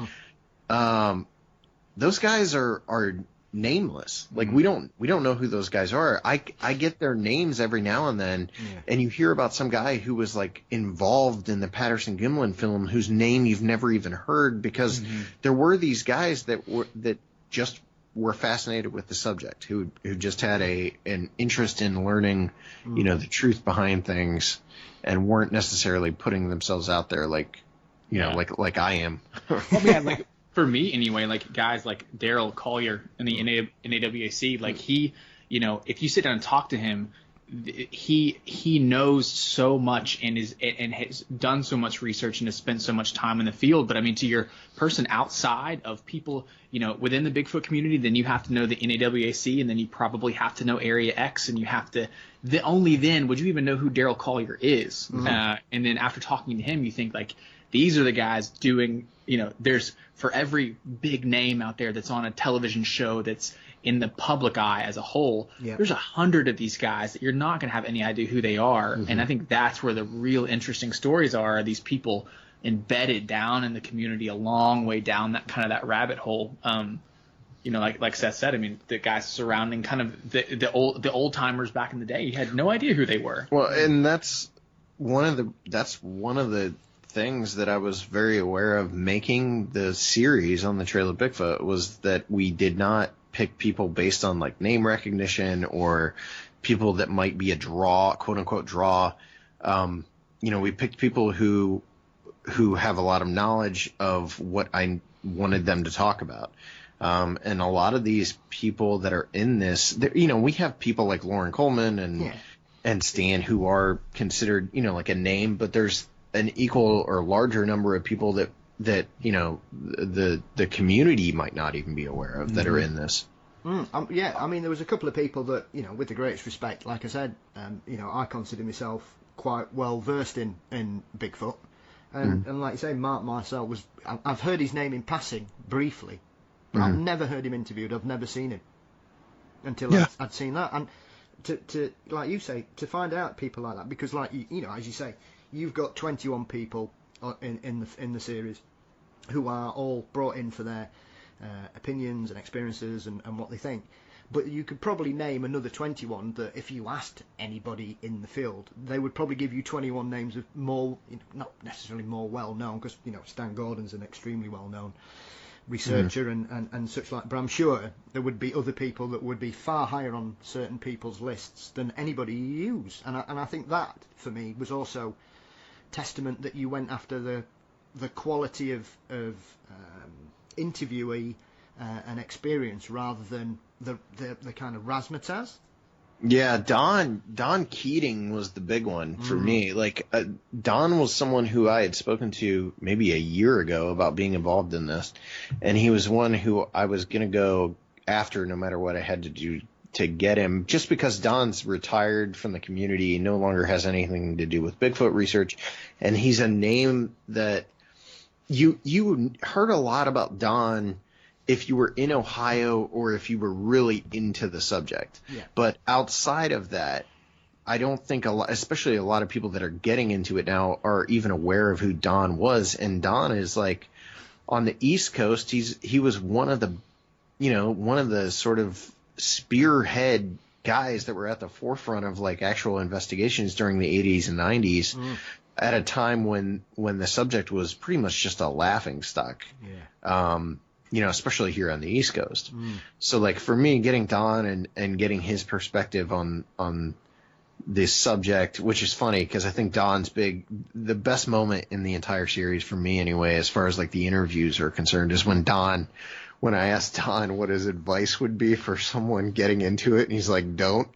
Those guys are nameless. Like we don't know who those guys are. I get their names every now and then, and you hear about some guy who was like involved in the Patterson Gimlin film whose name you've never even heard, because there were these guys that just were fascinated with the subject, who just had an interest in learning, the truth behind things, and weren't necessarily putting themselves out there like I am. Well, yeah, like for me anyway, like guys like Daryl Collier in the NAWAC, like he, if you sit down and talk to him, he knows so much and has done so much research and has spent so much time in the field. But I mean, to your person outside of people, within the Bigfoot community, then you have to know the NAWAC, and then you probably have to know Area X, and you have to. Only then would you even know who Daryl Collier is. And then after talking to him, you think like, these are the guys doing, there's for every big name out there that's on a television show that's in the public eye as a whole, there's 100 of these guys that you're not going to have any idea who they are. And I think that's where the real interesting stories are these people embedded down in the community a long way down that rabbit hole. Like Seth said, I mean, the guys surrounding kind of the old timers back in the day, you had no idea who they were. Well, and that's one of the things that I was very aware of making the series on the Trail of Bigfoot, was that we did not pick people based on like name recognition or people that might be a draw, quote unquote draw. We picked people who have a lot of knowledge of what I wanted them to talk about. And a lot of these people that are in this, we have people like Lauren Coleman and Stan who are considered, like a name, but there's an equal or larger number of people that the community might not even be aware of that are in this. I mean, there was a couple of people that, with the greatest respect, like I said, I consider myself quite well versed in Bigfoot, and like you say, Mark Marcel I've heard his name in passing briefly, but I've never heard him interviewed. I've never seen him until I'd seen that, and to like you say, to find out people like that, because like as you say, you've got 21 people in the series who are all brought in for their opinions and experiences and what they think. But you could probably name another 21 that if you asked anybody in the field, they would probably give you 21 names of more, not necessarily more well-known, because, Stan Gordon's an extremely well-known researcher and such like. But I'm sure there would be other people that would be far higher on certain people's lists than anybody you use. And I think that, for me, was also testament that you went after the quality of interviewee and experience rather than the kind of razzmatazz. Yeah, Don Keating was the big one for me. Like, Don was someone who I had spoken to maybe a year ago about being involved in this, and he was one who I was going to go after no matter what I had to do to get him, just because Don's retired from the community, no longer has anything to do with Bigfoot research, and he's a name that you heard a lot about Don if you were in Ohio or if you were really into the subject. Yeah. But outside of that, I don't think especially a lot of people that are getting into it now are even aware of who Don was. And Don is like on the East Coast. He was one of the sort of spearhead guys that were at the forefront of like actual investigations during the 80s and 90s at a time when the subject was pretty much just a laughing stock. Yeah. Especially here on the East Coast. So like for me, getting Don and getting his perspective on this subject, which is funny because I think Don's the best moment in the entire series for me anyway, as far as like the interviews are concerned, is when I asked Don what his advice would be for someone getting into it, and he's like, don't.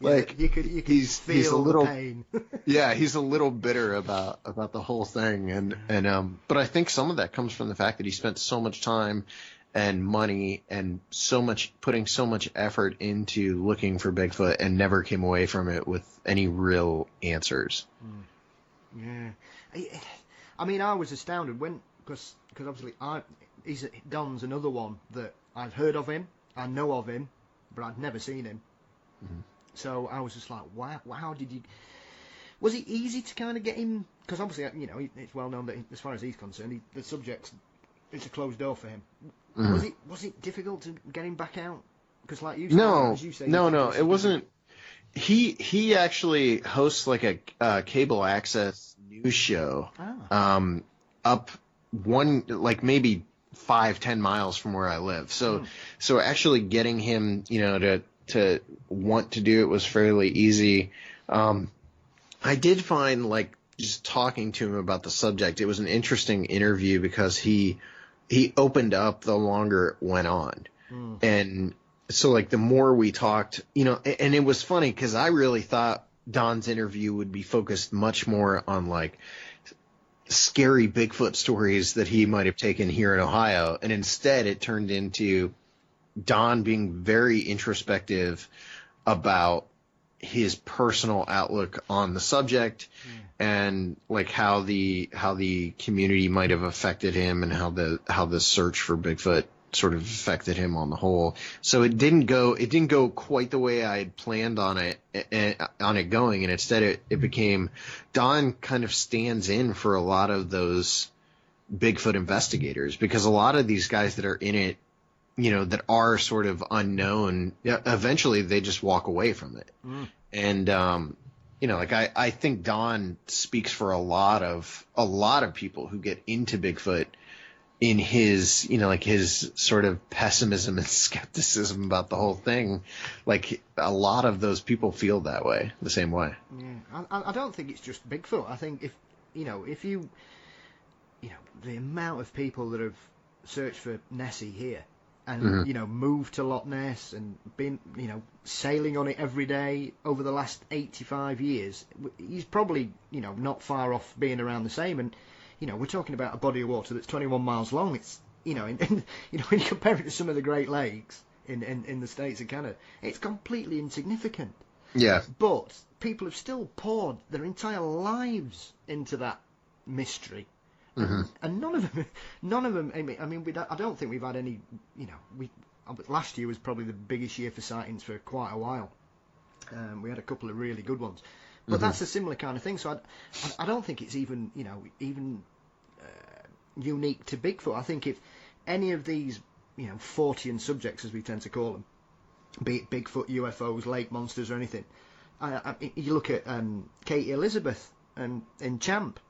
Like, you could he's feel a little the pain. Yeah, he's a little bitter about the whole thing, and but I think some of that comes from the fact that he spent so much time and money and putting so much effort into looking for Bigfoot and never came away from it with any real answers. Yeah, I mean, I was astounded because obviously Don's another one that I've heard of him, I know of him, but I'd never seen him. So I was just like, wow, how did you... Was it easy to kind of get him... Because obviously, it's well known that as far as he's concerned, the subject, it's a closed door for him. Was it difficult to get him back out? Because like you said... No, it wasn't... He actually hosts like a cable access news show up one, like maybe 5-10 miles from where I live. So actually getting him, to want to do it was fairly easy. I did find, like, just talking to him about the subject, it was an interesting interview because he opened up the longer it went on. And so, like, the more we talked, and it was funny because I really thought Don's interview would be focused much more on, like, scary Bigfoot stories that he might have taken here in Ohio. And instead it turned into Don being very introspective about his personal outlook on the subject and like how the community might have affected him and how the search for Bigfoot sort of affected him on the whole. So it didn't go quite the way I had planned on it going, and instead it became Don kind of stands in for a lot of those Bigfoot investigators, because a lot of these guys that are in it, that are sort of unknown, eventually they just walk away from it. And like I think Don speaks for a lot of people who get into Bigfoot in his, like his sort of pessimism and skepticism about the whole thing. Like a lot of those people feel that way, the same way. Yeah, I don't think it's just Bigfoot. I think if you the amount of people that have searched for Nessie here and moved to Loch Ness and been sailing on it every day over the last 85 years, he's probably not far off being around the same. And we're talking about a body of water that's 21 miles long. It's when you compare it to some of the Great Lakes in the States and Canada, it's completely insignificant. Yeah. But people have still poured their entire lives into that mystery. And none of them. I mean, I don't think we've had any. Last year was probably the biggest year for sightings for quite a while. We had a couple of really good ones, but that's a similar kind of thing. So I don't think it's even unique to Bigfoot. I think if any of these Fortean subjects, as we tend to call them, be it Bigfoot, UFOs, lake monsters, or anything. You look at Katie Elizabeth in Champ.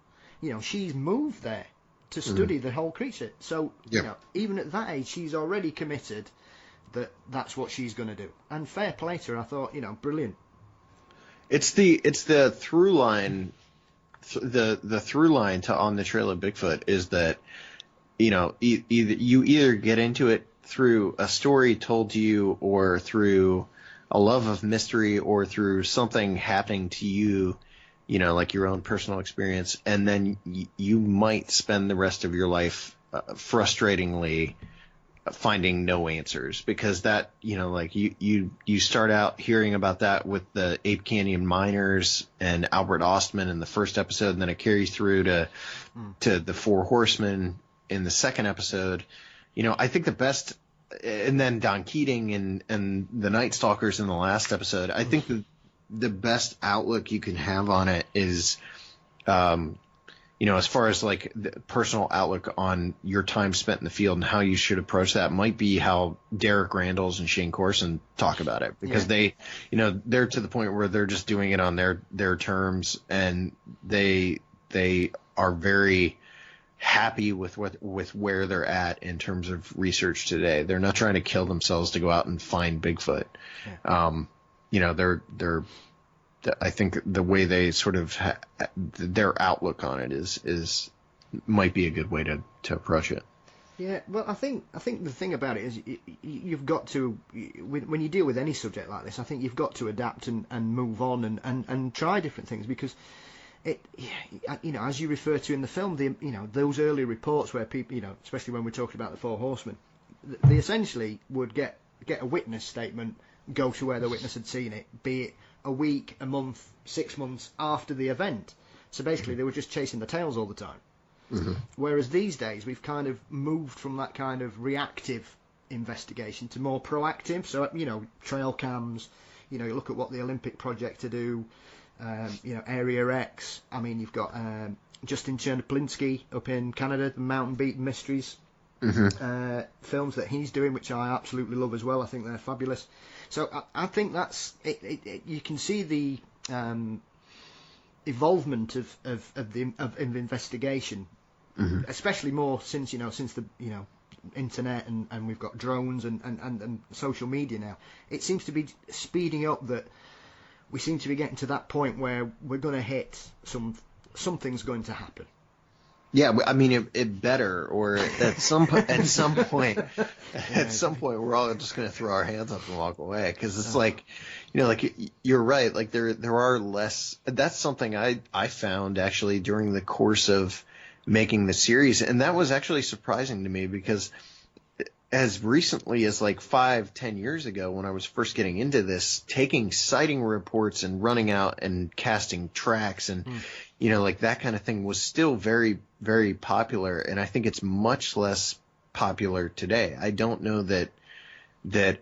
She's moved there to study the whole creature. So, even at that age, she's already committed that that's what she's going to do. And fair play to her. I thought, brilliant. It's the through line, the through line to On the Trail of Bigfoot is that, either get into it through a story told to you, or through a love of mystery, or through something happening to you, like your own personal experience, and then you might spend the rest of your life frustratingly finding no answers, because that, you start out hearing about that with the Ape Canyon miners and Albert Ostman in the first episode, and then it carries through to the Four Horsemen in the second episode. I think the best, and then Don Keating and the Night Stalkers in the last episode. I think the best outlook you can have on it is, as far as like the personal outlook on your time spent in the field and how you should approach that, might be how Derek Randalls and Shane Corson talk about it, because they're to the point where they're just doing it on their terms, and they are very happy with where they're at in terms of research today. They're not trying to kill themselves to go out and find Bigfoot. They're I think the way they sort of their outlook on it is might be a good way to approach it. Yeah, well, I think the thing about it is you've got to, when you deal with any subject like this, I think you've got to adapt and move on and try different things, because it, as you refer to in the film, those early reports where people, especially when we're talking about the Four Horsemen, they essentially would get a witness statement, go to where the witness had seen it, be it a week, a month, 6 months after the event. So basically they were just chasing the tails all the time. Mm-hmm. Whereas these days we've kind of moved from that kind of reactive investigation to more proactive. So, trail cams, you look at what the Olympic Project to do, Area X. I mean, you've got Justin Chernoplinsky up in Canada, the Mountain Beat Mysteries films that he's doing, which I absolutely love as well. I think they're fabulous. So I think that's it. You can see the evolvement of investigation, especially more since the internet and we've got drones and social media now. It seems to be speeding up, that we seem to be getting to that point where we're going to hit something's going to happen. Yeah, I mean, it better, or at some point, we're all just going to throw our hands up and walk away, because it's like you're right. Like there are less. That's something I found actually during the course of making the series, and that was actually surprising to me, because as recently as like 5-10 years ago, when I was first getting into this, taking sighting reports and running out and casting tracks and like that kind of thing was still very, very popular, and I think it's much less popular today. I don't know that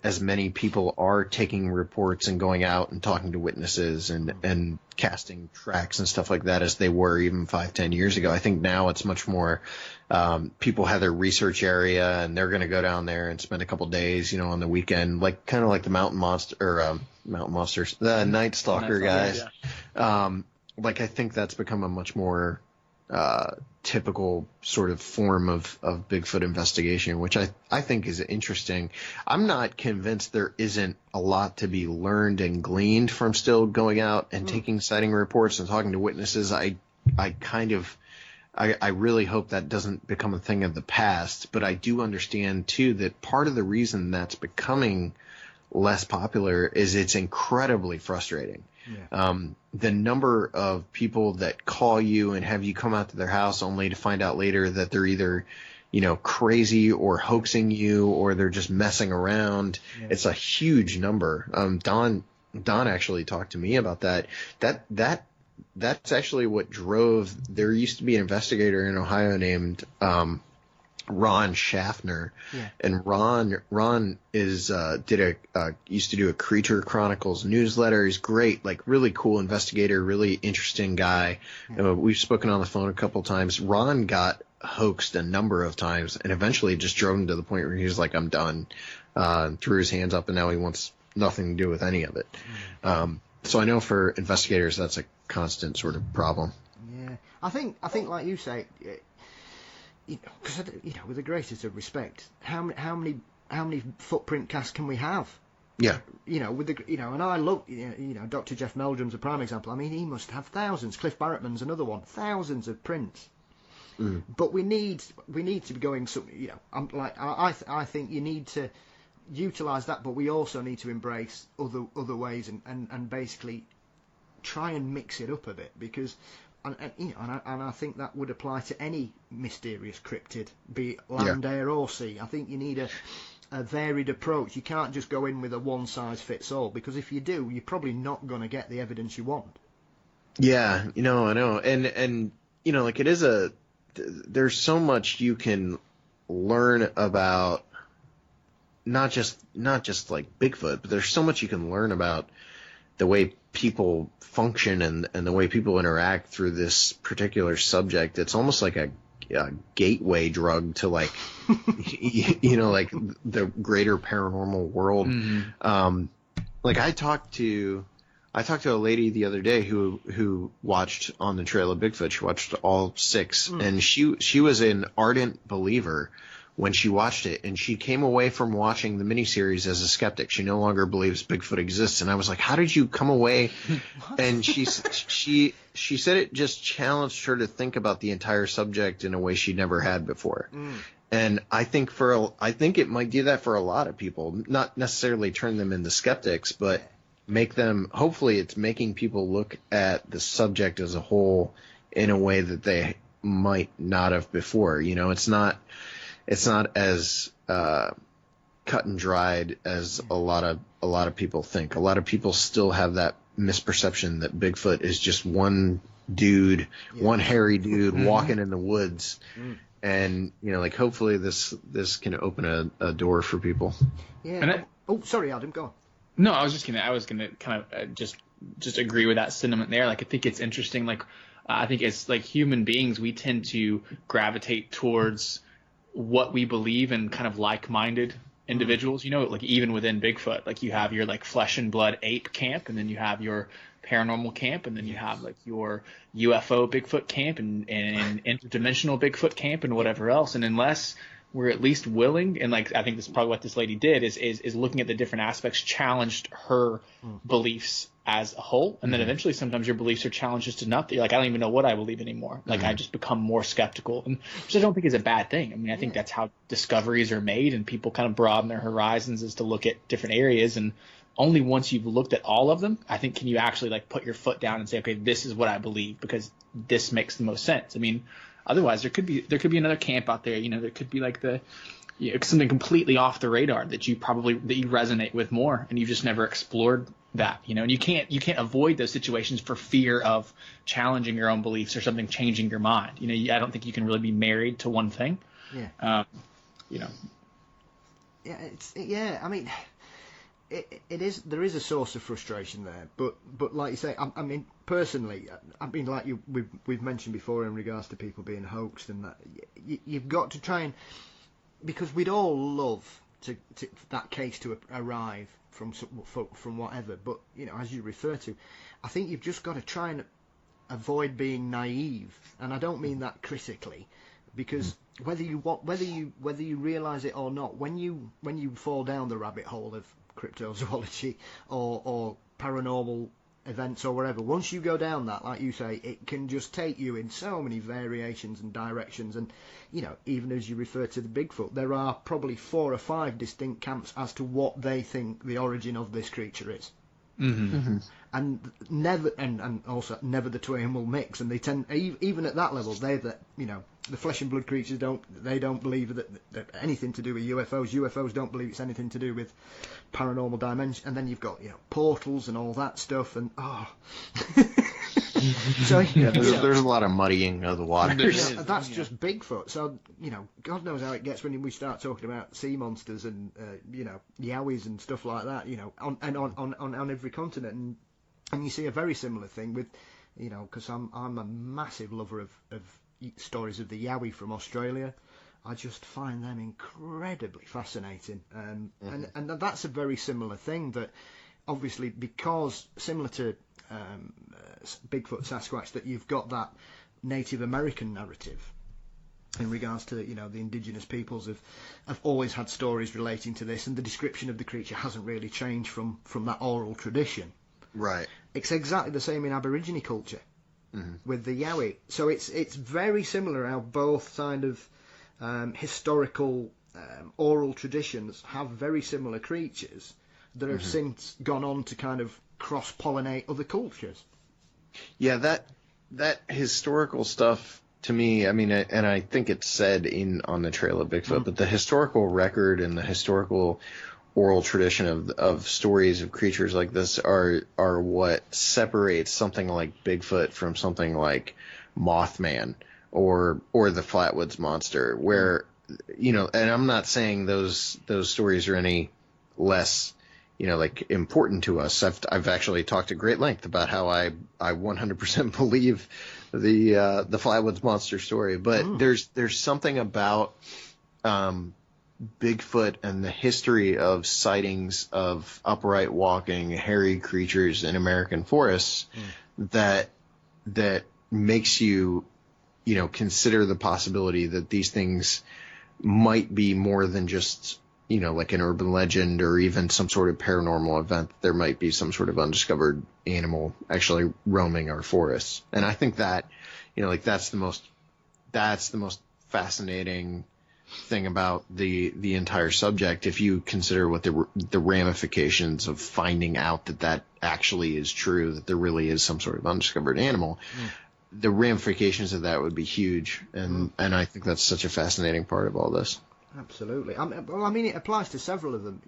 as many people are taking reports and going out and talking to witnesses and casting tracks and stuff like that as they were even 5-10 years ago. I think now it's much more people have their research area, and they're going to go down there and spend a couple days, on the weekend, kind of like the Mountain Monsters, the Night Stalker guys. Yeah. I think that's become a much more typical sort of form of Bigfoot investigation, which I think is interesting. I'm not convinced there isn't a lot to be learned and gleaned from still going out and taking sighting reports and talking to witnesses. I really hope that doesn't become a thing of the past, but I do understand too that part of the reason that's becoming less popular is it's incredibly frustrating. Yeah. The number of people that call you and have you come out to their house only to find out later that they're either, crazy or hoaxing you, or they're just messing around. Yeah. It's a huge number. Don actually talked to me about that. That's actually what drove. There used to be an investigator in Ohio named Ron Schaffner, and Ron is used to do a Creature Chronicles newsletter. He's great, like really cool investigator, really interesting guy. We've spoken on the phone a couple times. Ron got hoaxed a number of times, and eventually it just drove him to the point where he was like, I'm done, threw his hands up, and now he wants nothing to do with any of it. So I know for investigators that's a constant sort of problem. Yeah, I think like you say, because with the greatest of respect, how many footprint casts can we have? Yeah. With the and I look, Dr. Jeff Meldrum's a prime example. I mean, he must have thousands. Cliff Barrettman's another one, thousands of prints. But we need to be going. I think you need to utilize that, but we also need to embrace other ways and basically try and mix it up a bit, because and I think that would apply to any mysterious cryptid, be it land, air, or sea. I think you need a varied approach. You can't just go in with a one size fits all, because if you do, you're probably not going to get the evidence you want. Yeah, I know, and like it is there's so much you can learn about, not just like Bigfoot, but there's so much you can learn about the way people function and the way people interact through this particular subject. It's almost like a gateway drug to like like the greater paranormal world. Like I talked to a lady the other day who watched On the Trail of Bigfoot. She watched all 6, and she was an ardent believer when she watched it, and she came away from watching the miniseries as a skeptic. She no longer believes Bigfoot exists. And I was like, how did you come away? And she said it just challenged her to think about the entire subject in a way she never had before. And I think it might do that for a lot of people, not necessarily turn them into skeptics, but make them, hopefully it's making people look at the subject as a whole in a way that they might not have before. It's not as cut and dried as a lot of people think. A lot of people still have that misperception that Bigfoot is just one dude, one hairy dude walking in the woods. And like hopefully this can open a door for people. Yeah. Sorry, Adam, go on. No, I was gonna kind of just agree with that sentiment there. Like I think it's interesting. Like I think it's like human beings, we tend to gravitate towards what we believe in, kind of like-minded individuals, like even within Bigfoot, like you have your like flesh and blood ape camp, and then you have your paranormal camp, and then you have like your UFO Bigfoot camp and interdimensional Bigfoot camp and whatever else. And unless we're at least willing, and like I think this is probably what this lady did, is looking at the different aspects, challenged her beliefs as a whole, and then eventually sometimes your beliefs are challenged just enough that you're like, I don't even know what I believe anymore. Like I just become more skeptical, and which I don't think is a bad thing. I mean, I think that's how discoveries are made, and people kind of broaden their horizons as to look at different areas. And only once you've looked at all of them, I think, can you actually like put your foot down and say, okay, this is what I believe because this makes the most sense. I mean, otherwise there could be another camp out there. There could be like something completely off the radar that you resonate with more, and you've just never explored that. And you can't avoid those situations for fear of challenging your own beliefs or something changing your mind. I don't think you can really be married to one thing. I mean, it is, there is a source of frustration there, but like you say, I mean personally, I mean like we've mentioned before in regards to people being hoaxed and that, you've got to try and, because we'd all love to that case to arrive from whatever, but as you refer to, I think you've just got to try and avoid being naive, and I don't mean that critically, because whether you realise it or not, when you fall down the rabbit hole of cryptozoology or paranormal events or whatever, once you go down that, like you say, it can just take you in so many variations and directions. And even as you refer to the Bigfoot, there are probably 4 or 5 distinct camps as to what they think the origin of this creature is. And never, and also never the twain will mix, and they tend, even at that level, the flesh and blood creatures don't believe that anything to do with UFOs don't believe it's anything to do with paranormal dimension, and then you've got portals and all that stuff, and so there's a lot of muddying of the water. That's just Bigfoot. So God knows how it gets when we start talking about sea monsters and yowies and stuff like that. On every continent, and you see a very similar thing with because I'm a massive lover of stories of the Yowie from Australia. I just find them incredibly fascinating. And that's a very similar thing, that obviously, because similar to Bigfoot, Sasquatch, that you've got that Native American narrative in regards to, you know, the indigenous peoples have always had stories relating to this, and the description of the creature hasn't really changed from that oral tradition. Right. It's exactly the same in Aborigine culture with the Yowie. So it's very similar how both kind of historical oral traditions have very similar creatures that have since gone on to kind of cross-pollinate other cultures. Yeah, that historical stuff, to me, I mean, and I think it's said on the Trail of Bigfoot, but the historical record and the historical oral tradition of stories of creatures like this are what separates something like Bigfoot from something like Mothman or the Flatwoods Monster, where, you know, and I'm not saying those stories are any less, you know, like, important to us. I've actually talked at great length about how I 100% believe the Flatwoods Monster story, but there's something about Bigfoot and the history of sightings of upright walking hairy creatures in American forests that makes you, you know, consider the possibility that these things might be more than just, you know, like an urban legend or even some sort of paranormal event. There might be some sort of undiscovered animal actually roaming our forests. And I think that, you know, like, that's the most fascinating thing about the entire subject, if you consider what the ramifications of finding out that actually is true, that there really is some sort of undiscovered animal. The ramifications of that would be huge, and I think that's such a fascinating part of all this. Absolutely. I mean, it applies to several of them.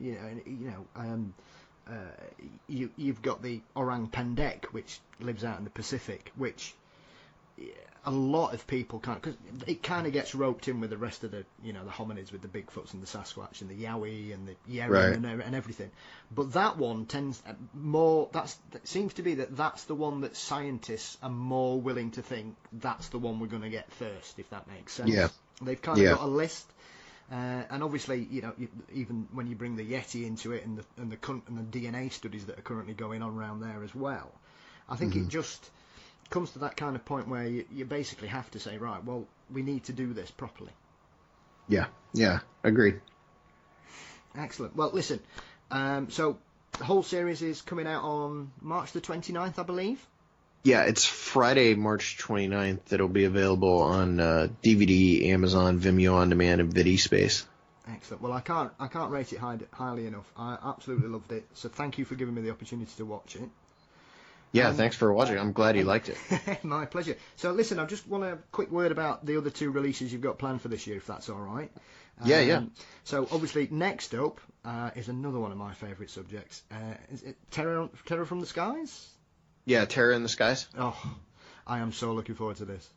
You've got the orang pendek, which lives out in the Pacific, which a lot of people can't, because it kind of gets roped in with the rest of the, you know, the hominids, with the Bigfoots and the Sasquatch and the Yowie and the Yeren and everything. But that one tends more. That seems to be that's the one that scientists are more willing to think that's the one we're going to get first, if that makes sense. Yeah. They've kind of got a list. And obviously, you know, even when you bring the Yeti into it and the DNA studies that are currently going on around there as well, I think it just comes to that kind of point where you basically have to say, right, well, we need to do this properly. Yeah, agreed. Excellent. Well, listen, so the whole series is coming out on March the 29th, I believe. Yeah, it's Friday, March 29th. It'll be available on DVD, Amazon, Vimeo On Demand, and VidiSpace. Excellent. Well, I can't rate it highly enough. I absolutely loved it. So thank you for giving me the opportunity to watch it. Yeah, thanks for watching. I'm glad you liked it. My pleasure. So listen, I just want a quick word about the other two releases you've got planned for this year, if that's all right. Yeah. So obviously, next up is another one of my favourite subjects. Is it Terror from the Skies? Yeah, Terror in the Skies. Oh, I am so looking forward to this.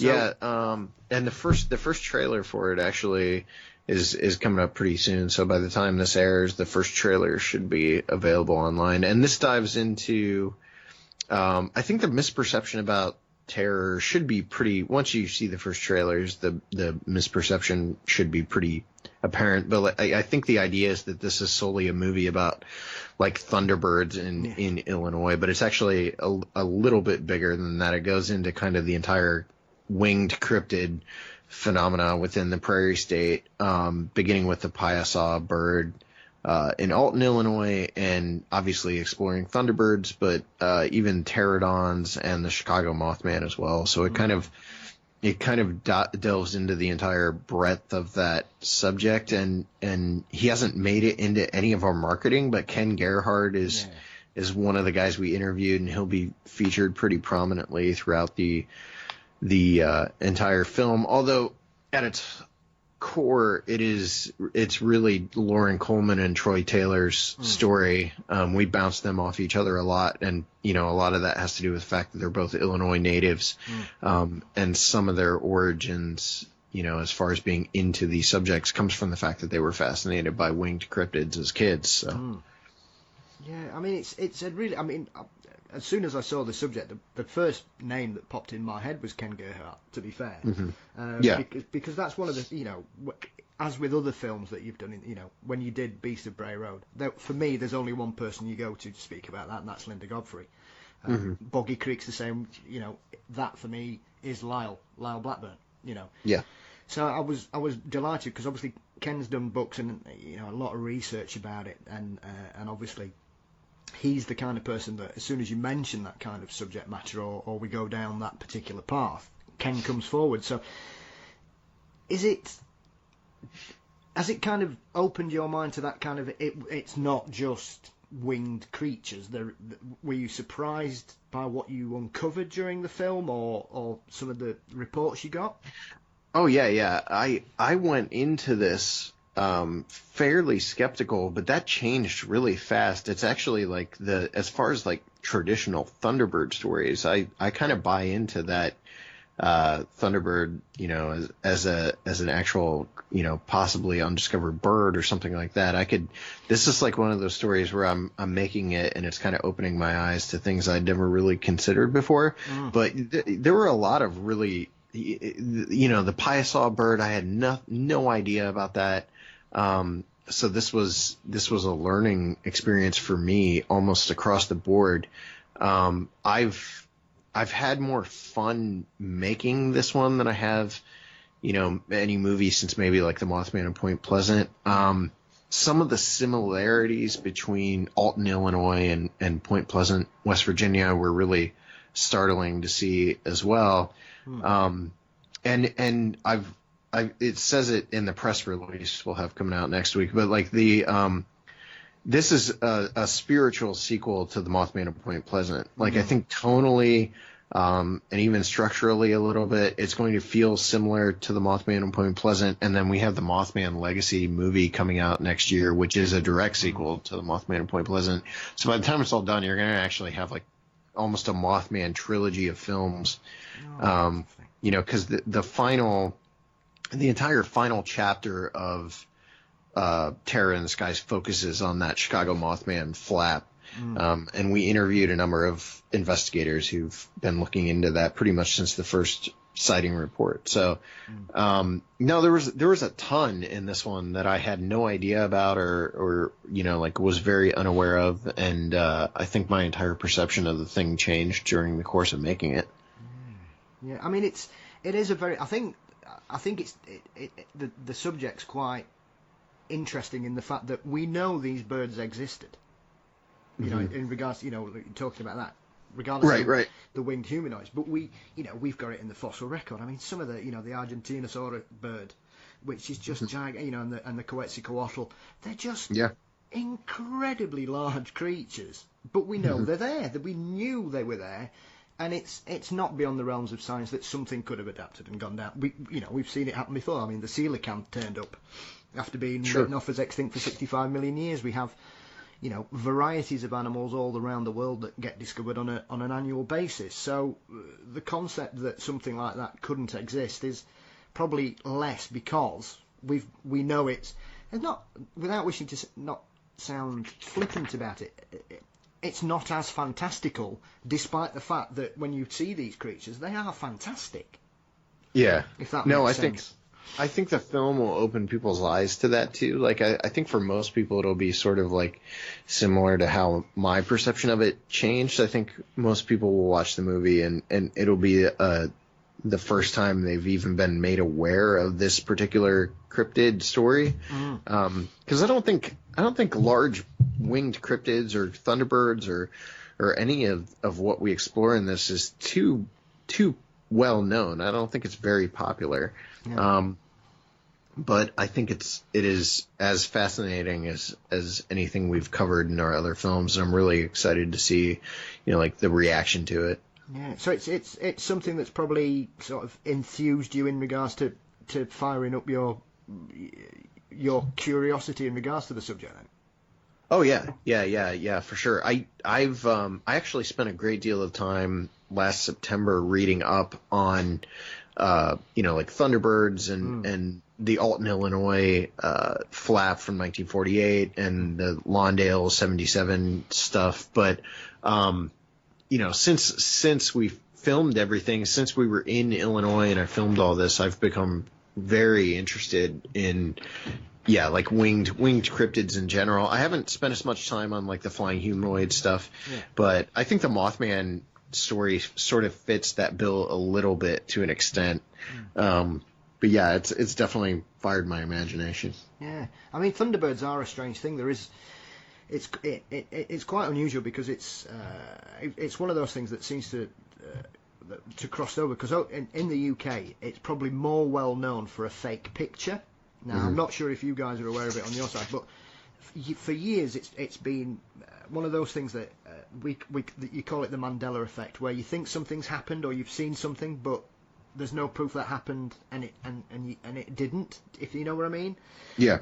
And the first trailer for it actually is coming up pretty soon. So by the time this airs, the first trailer should be available online. And this dives into, I think the misperception about terror should be pretty. Once you see the first trailers, the misperception should be pretty apparent. But I think the idea is that this is solely a movie about, like, thunderbirds in Illinois, but it's actually a little bit bigger than that. It goes into kind of the entire winged cryptid phenomena within the prairie state, beginning with the Piasaw bird in Alton, Illinois, and obviously exploring thunderbirds, but even pterodons and the Chicago Mothman as well. So it kind of delves into the entire breadth of that subject, and he hasn't made it into any of our marketing, but Ken Gerhard is one of the guys we interviewed, and he'll be featured pretty prominently throughout the entire film. Although at its core, it's really Lauren Coleman and Troy Taylor's story. We bounce them off each other a lot, and a lot of that has to do with the fact that they're both Illinois natives, and some of their origins, as far as being into these subjects, comes from the fact that they were fascinated by winged cryptids as kids. So. Yeah, I mean, it's a really. I mean, as soon as I saw the subject, the first name that popped in my head was Ken Gerhardt. To be fair, Yeah. because that's one of the, as with other films that you've done, when you did Beast of Bray Road, for me, there's only one person you go to speak about that, and that's Linda Godfrey. Boggy Creek's the same. That for me is Lyle Blackburn. Yeah. So I was delighted because obviously Ken's done books and a lot of research about it, and obviously he's the kind of person that as soon as you mention that kind of subject matter or we go down that particular path, Ken comes forward. So has it kind of opened your mind to that kind of it's not just winged creatures? Were you surprised by what you uncovered during the film or some of the reports you got? Oh yeah. I went into this fairly skeptical, but that changed really fast. It's actually like as far as like traditional Thunderbird stories, I kind of buy into that Thunderbird, as an actual, possibly undiscovered bird or something like that. This is like one of those stories where I'm making it and it's kind of opening my eyes to things I'd never really considered before. But there were a lot of really, the Piasaw bird, I had no idea about that. So this was a learning experience for me almost across the board. I've had more fun making this one than I have, any movie since maybe like The Mothman and Point Pleasant. Some of the similarities between Alton, Illinois and Point Pleasant, West Virginia were really startling to see as well. And it says it in the press release we'll have coming out next week, but like this is a spiritual sequel to The Mothman and Point Pleasant. Like I think tonally, and even structurally a little bit, it's going to feel similar to The Mothman and Point Pleasant. And then we have the Mothman Legacy movie coming out next year, which is a direct sequel to The Mothman and Point Pleasant. So by the time it's all done, you're going to actually have like almost a Mothman trilogy of films. Because the entire final chapter of Terror in the Skies focuses on that Chicago Mothman flap. And we interviewed a number of investigators who've been looking into that pretty much since the first sighting report. So, no, there was a ton in this one that I had no idea about or was very unaware of. And, I think my entire perception of the thing changed during the course of making it. Yeah. I mean, it is a very, I think the subject's quite interesting in the fact that we know these birds existed. In regards to, talking about that, regardless of the winged humanoids, but we've got it in the fossil record. I mean, some of the, the Argentinosaurus bird, which is just giant, and the Quetzalcoatl, they're just incredibly large creatures, but we know they're there, that we knew they were there, and it's not beyond the realms of science that something could have adapted and gone down. We've seen it happen before. I mean, the coelacanth turned up after being written off as extinct for 65 million years. We have varieties of animals all around the world that get discovered on an annual basis. So the concept that something like that couldn't exist is probably less because we know it's not, without wishing to not sound flippant about it, it's not as fantastical, despite the fact that when you see these creatures, they are fantastic. Yeah. If that makes sense. I think the film will open people's eyes to that too. Like I think for most people it'll be sort of like similar to how my perception of it changed. I think most people will watch the movie and it'll be the first time they've even been made aware of this particular cryptid story. Because I don't think large winged cryptids or thunderbirds or any of what we explore in this is too well known. I don't think it's very popular. Yeah. But I think it is as fascinating as anything we've covered in our other films. And I'm really excited to see, like the reaction to it. Yeah. So it's something that's probably sort of enthused you in regards to firing up your curiosity in regards to the subject then. Oh yeah, for sure. I actually spent a great deal of time last September reading up on like Thunderbirds and the Alton, Illinois flap from 1948 and the Lawndale 77 stuff. But, since we filmed everything, since we were in Illinois and I filmed all this, I've become very interested in, like winged cryptids in general. I haven't spent as much time on like the flying humanoid stuff, but I think the Mothman story sort of fits that bill a little bit to an extent. But yeah, it's definitely fired my imagination. Yeah, I mean, Thunderbirds are a strange thing. It's quite unusual because it's one of those things that seems to cross over, because in the UK it's probably more well known for a fake picture. Now I'm not sure if you guys are aware of it on your side, but for years it's been one of those things that you call it the Mandela effect, where you think something's happened or you've seen something, but there's no proof that happened, and it didn't, if you know what I mean. Yeah.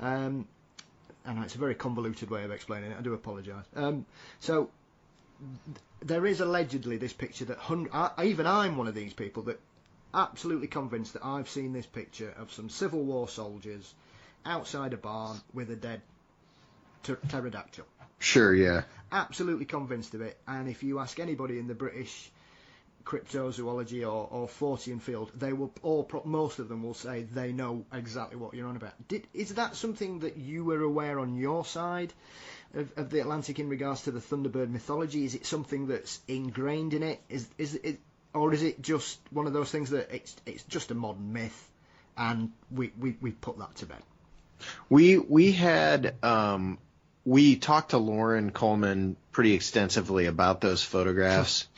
And it's a very convoluted way of explaining it. I do apologise. So there is allegedly this picture that even I'm one of these people that absolutely convinced that I've seen this picture of some Civil War soldiers outside a barn with a dead pterodactyl. Sure, yeah. Absolutely convinced of it. And if you ask anybody in the British cryptozoology or Fortean field, they will most of them will say they know exactly what you're on about. Is that something that you were aware on your side of the Atlantic in regards to the Thunderbird mythology? Is it something that's ingrained in it? Is it, or is it just one of those things that it's just a modern myth and we put that to bed? We talked to Lauren Coleman pretty extensively about those photographs.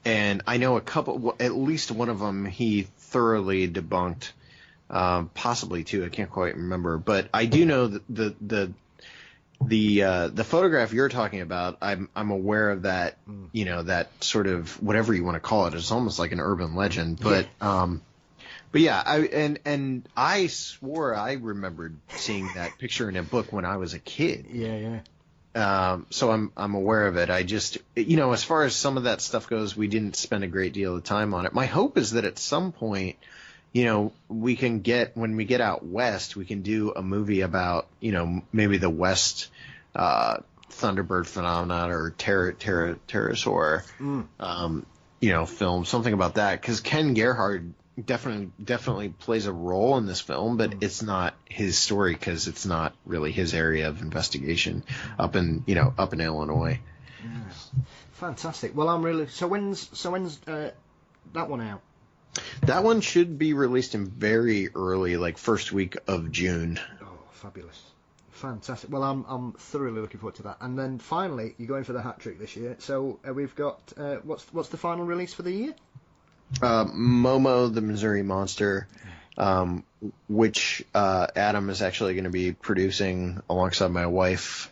And I know at least one of them he thoroughly debunked, possibly two. I can't quite remember, but I do know that the photograph you're talking about. I'm aware of that. That sort of whatever you want to call it. It's almost like an urban legend, but yeah. I swore I remembered seeing that picture in a book when I was a kid. Yeah. So I'm aware of it. I just, as far as some of that stuff goes, we didn't spend a great deal of time on it. My hope is that at some point, we can when we get out west, we can do a movie about, maybe the West Thunderbird phenomenon or pterosaur, film, something about that. Because Ken Gerhard definitely plays a role in this film, but it's not his story because it's not really his area of investigation up in Illinois. Fantastic. Well, I'm really when's that one out? That one should be released in very early, like first week of June. Oh, fabulous. Fantastic. Well, I'm thoroughly looking forward to that. And then finally, you're going for the hat trick this year. So we've got what's the final release for the year? MoMo, the Missouri Monster, which Adam is actually going to be producing alongside my wife.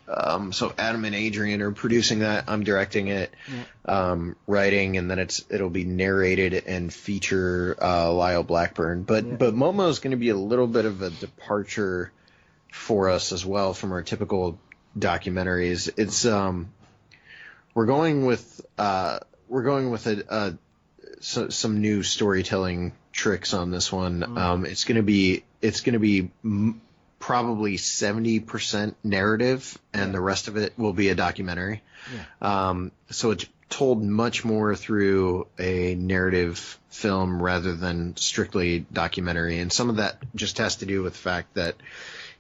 So Adam and Adrian are producing that. I'm directing it, writing, and then it'll be narrated and feature Lyle Blackburn. But MoMo is going to be a little bit of a departure for us as well from our typical documentaries. It's we're going with some new storytelling tricks on this one. It's going to be probably 70% narrative, and the rest of it will be a documentary. So it's told much more through a narrative film rather than strictly documentary, and some of that just has to do with the fact that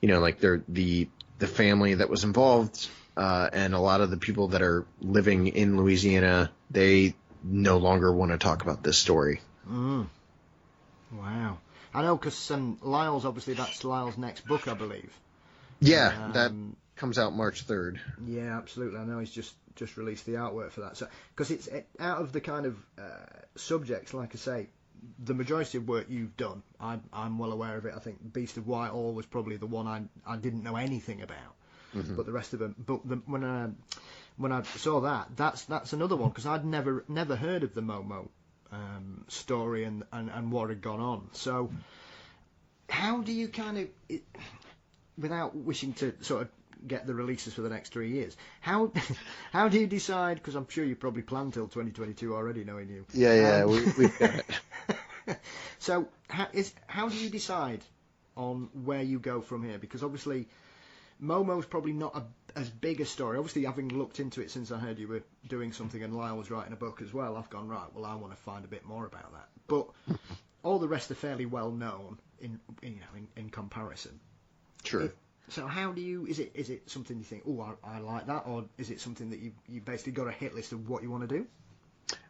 like the family that was involved and a lot of the people that are living in Louisiana, they no longer want to talk about this story. Wow. I know, because Lyle's, obviously, that's Lyle's next book, I believe. Yeah, that comes out March 3rd. Yeah, absolutely. I know he's just released the artwork for that. So, because it's out of the kind of subjects, like I say, the majority of work you've done, I'm well aware of it. I think Beast of Whitehall was probably the one I didn't know anything about. But the rest of them, when I saw that's another one, because I'd never heard of the MoMo story and what had gone on. So how do you kind of, without wishing to sort of get the releases for the next 3 years, how do you decide, because I'm sure you probably planned till 2022 already, knowing you. Yeah, we've got it. So how do you decide on where you go from here? Because obviously, MoMo's probably not as big a story. Obviously, having looked into it since I heard you were doing something and Lyle was writing a book as well, I've gone, right, well, I want to find a bit more about that. But all the rest are fairly well known in comparison. Sure. So how do you, is it something you think, oh, I like that, or is it something that you basically got a hit list of what you want to do?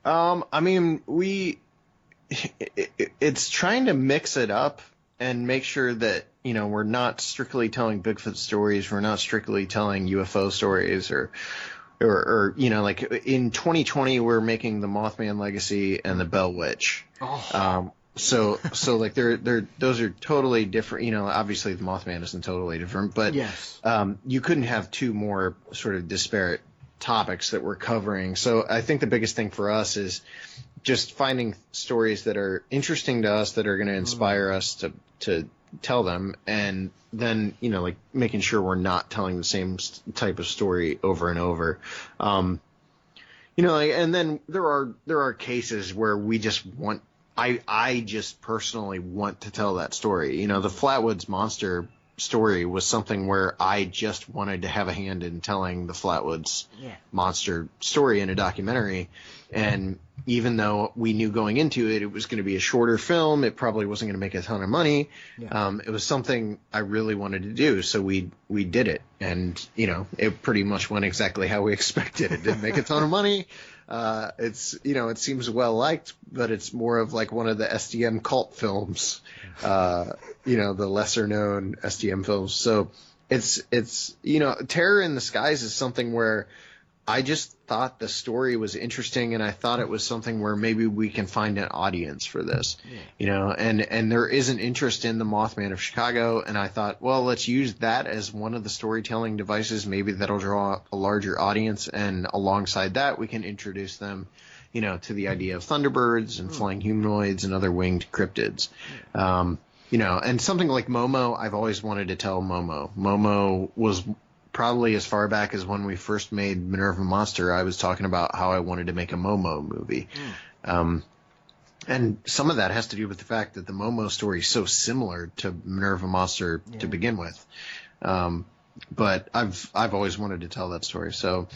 I mean, it's trying to mix it up and make sure that, we're not strictly telling Bigfoot stories, we're not strictly telling UFO stories, or like in 2020 we're making the Mothman Legacy and the Bell Witch. So like those are totally different. Obviously the Mothman isn't totally different, but yes. You couldn't have two more sort of disparate topics that we're covering. So I think the biggest thing for us is just finding stories that are interesting to us, that are going to inspire us to tell them, and then like making sure we're not telling the same type of story over and over. And then there are cases where we just want. I just personally want to tell that story. The Flatwoods Monster story was something where I just wanted to have a hand in telling the Flatwoods Monster story in a documentary. And even though we knew going into it, it was going to be a shorter film, it probably wasn't going to make a ton of money. It was something I really wanted to do. So we did it. And, it pretty much went exactly how we expected. It didn't make a ton of money. It seems well liked, but it's more of like one of the SDM cult films, the lesser known SDM films. So it's Terror in the Skies is something where I just thought the story was interesting, and I thought it was something where maybe we can find an audience for this, and there is an interest in the Mothman of Chicago, and I thought, well, let's use that as one of the storytelling devices. Maybe that'll draw a larger audience, and alongside that, we can introduce them, to the idea of Thunderbirds and flying humanoids and other winged cryptids. And something like MoMo, I've always wanted to tell MoMo. MoMo was probably as far back as when we first made Minerva Monster. I was talking about how I wanted to make a MoMo movie. And some of that has to do with the fact that the MoMo story is so similar to Minerva Monster to begin with. But I've always wanted to tell that story. So,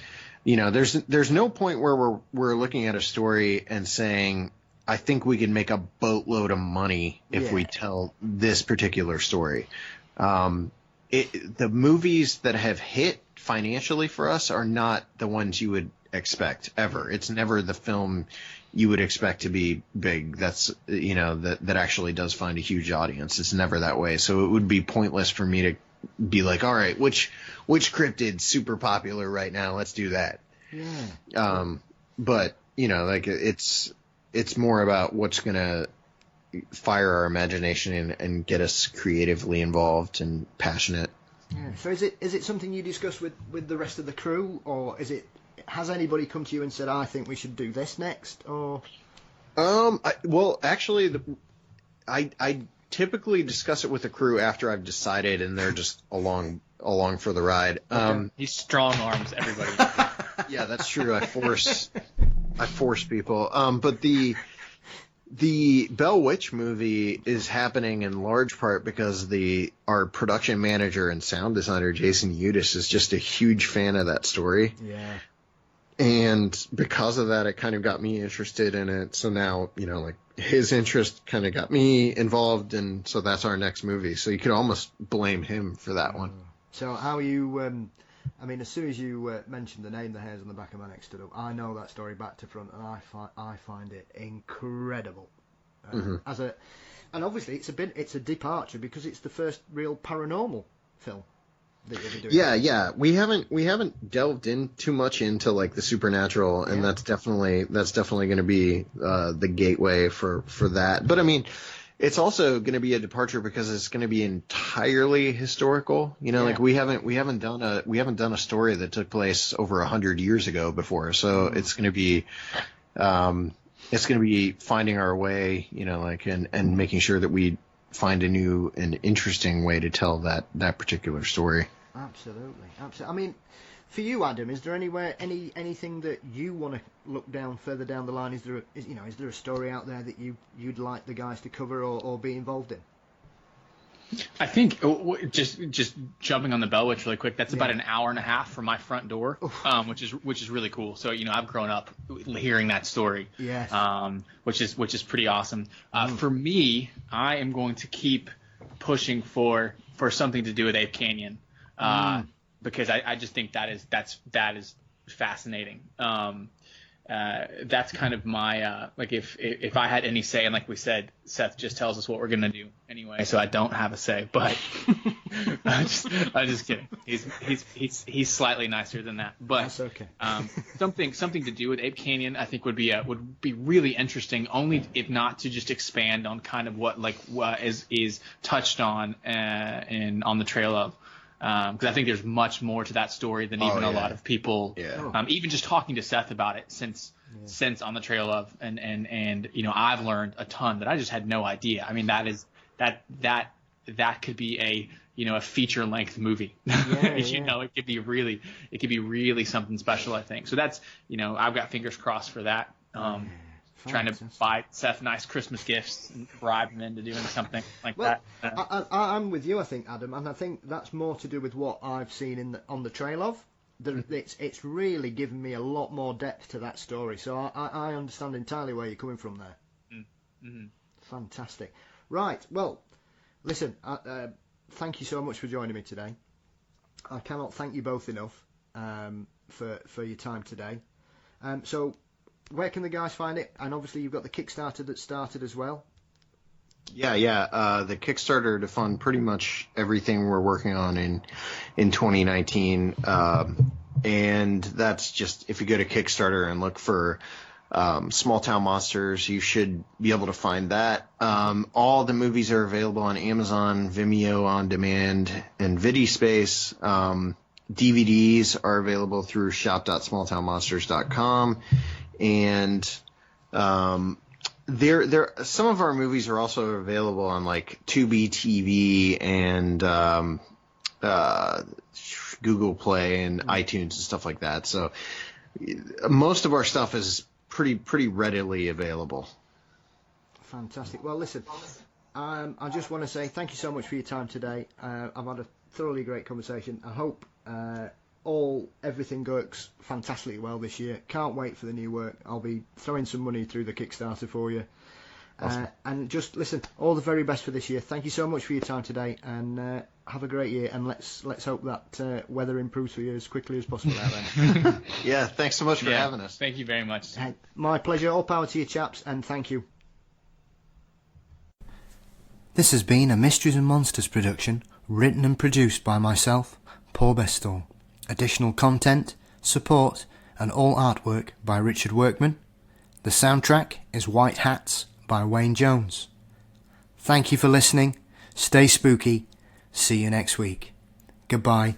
there's no point where we're looking at a story and saying, I think we can make a boatload of money if we tell this particular story. The movies that have hit financially for us are not the ones you would expect ever. It's never the film you would expect to be big. That's, that actually does find a huge audience. It's never that way. So it would be pointless for me to be like, all right, which cryptid's super popular right now? Let's do that. But it's more about what's going to fire our imagination and get us creatively involved and passionate. So is it something you discuss with the rest of the crew, or has anybody come to you and said, I think we should do this next, or? Actually, I typically discuss it with the crew after I've decided, and they're just along for the ride. He strong arms everybody. Yeah, that's true. I force people. But the Bell Witch movie is happening in large part because our production manager and sound designer, Jason Udis, is just a huge fan of that story. Yeah. And because of that, it kind of got me interested in it. So now, his interest kind of got me involved, and so that's our next movie. So you could almost blame him for that one. So how are you... as soon as you mentioned the name, the hairs on the back of my neck stood up. I know that story back to front, and I find it incredible. And obviously it's a departure because it's the first real paranormal film that you'll be doing. Yeah. We haven't delved in too much into like the supernatural, and that's definitely going to be the gateway for that. But it's also going to be a departure because it's going to be entirely historical. Like we haven't done a story that took place over 100 years ago before. So it's going to be finding our way, and making sure that we find a new and interesting way to tell that particular story. Absolutely. For you, Adam, is there anything that you want to look down further down the line? Is there a story out there that you'd like the guys to cover or be involved in? I think just jumping on the Bell Witch really quick. That's about an hour and a half from my front door, which is really cool. So I've grown up hearing that story, yes, which is pretty awesome. For me, I am going to keep pushing for something to do with Ape Canyon, because I just think that is fascinating. That's kind of my like if I had any say, and like we said, Seth just tells us what we're gonna do anyway, so I don't have a say. But I'm just kidding. He's slightly nicer than that. But that's okay. something to do with Ape Canyon, I think would be really interesting. Only if not to just expand on kind of what is touched on on the Trail Of. Because I think there's much more to that story than even a lot of people. Yeah. Even just talking to Seth about it since on the Trail Of, and I've learned a ton that I just had no idea. I mean, that could be a feature length movie. It could be really something special, I think. So that's I've got fingers crossed for that. Trying to buy Seth nice Christmas gifts and bribe him into doing something like that. I'm with you, I think, Adam, and I think that's more to do with what I've seen on the Trail Of. It's really given me a lot more depth to that story, so I understand entirely where you're coming from there. Mm-hmm. Fantastic. Right, well, listen, thank you so much for joining me today. I cannot thank you both enough for your time today. So where can the guys find it? And obviously you've got the Kickstarter that started as well. Yeah. The Kickstarter to fund pretty much everything we're working on in 2019. And that's just, if you go to Kickstarter and look for Small Town Monsters, you should be able to find that. All the movies are available on Amazon, Vimeo On Demand, and VidiSpace. DVDs are available through shop.smalltownmonsters.com. And there some of our movies are also available on like Tubi TV and Google Play and iTunes and stuff like that. So most of our stuff is pretty readily available. Fantastic. Well, listen, I just want to say thank you so much for your time today. I've had a thoroughly great conversation. I hope everything works fantastically well this year. Can't wait for the new work. I'll be throwing some money through the Kickstarter for you. Awesome. And just listen, all the very best for this year. Thank you so much for your time today, and have a great year. And let's hope that weather improves for you as quickly as possible out there. Yeah, thanks so much for having us. Thank you very much. My pleasure. All power to you, chaps, and thank you. This has been a Mysteries and Monsters production, written and produced by myself, Paul Bestall. Additional content, support, and all artwork by Richard Workman. The soundtrack is White Hats by Wayne Jones. Thank you for listening. Stay spooky. See you next week. Goodbye.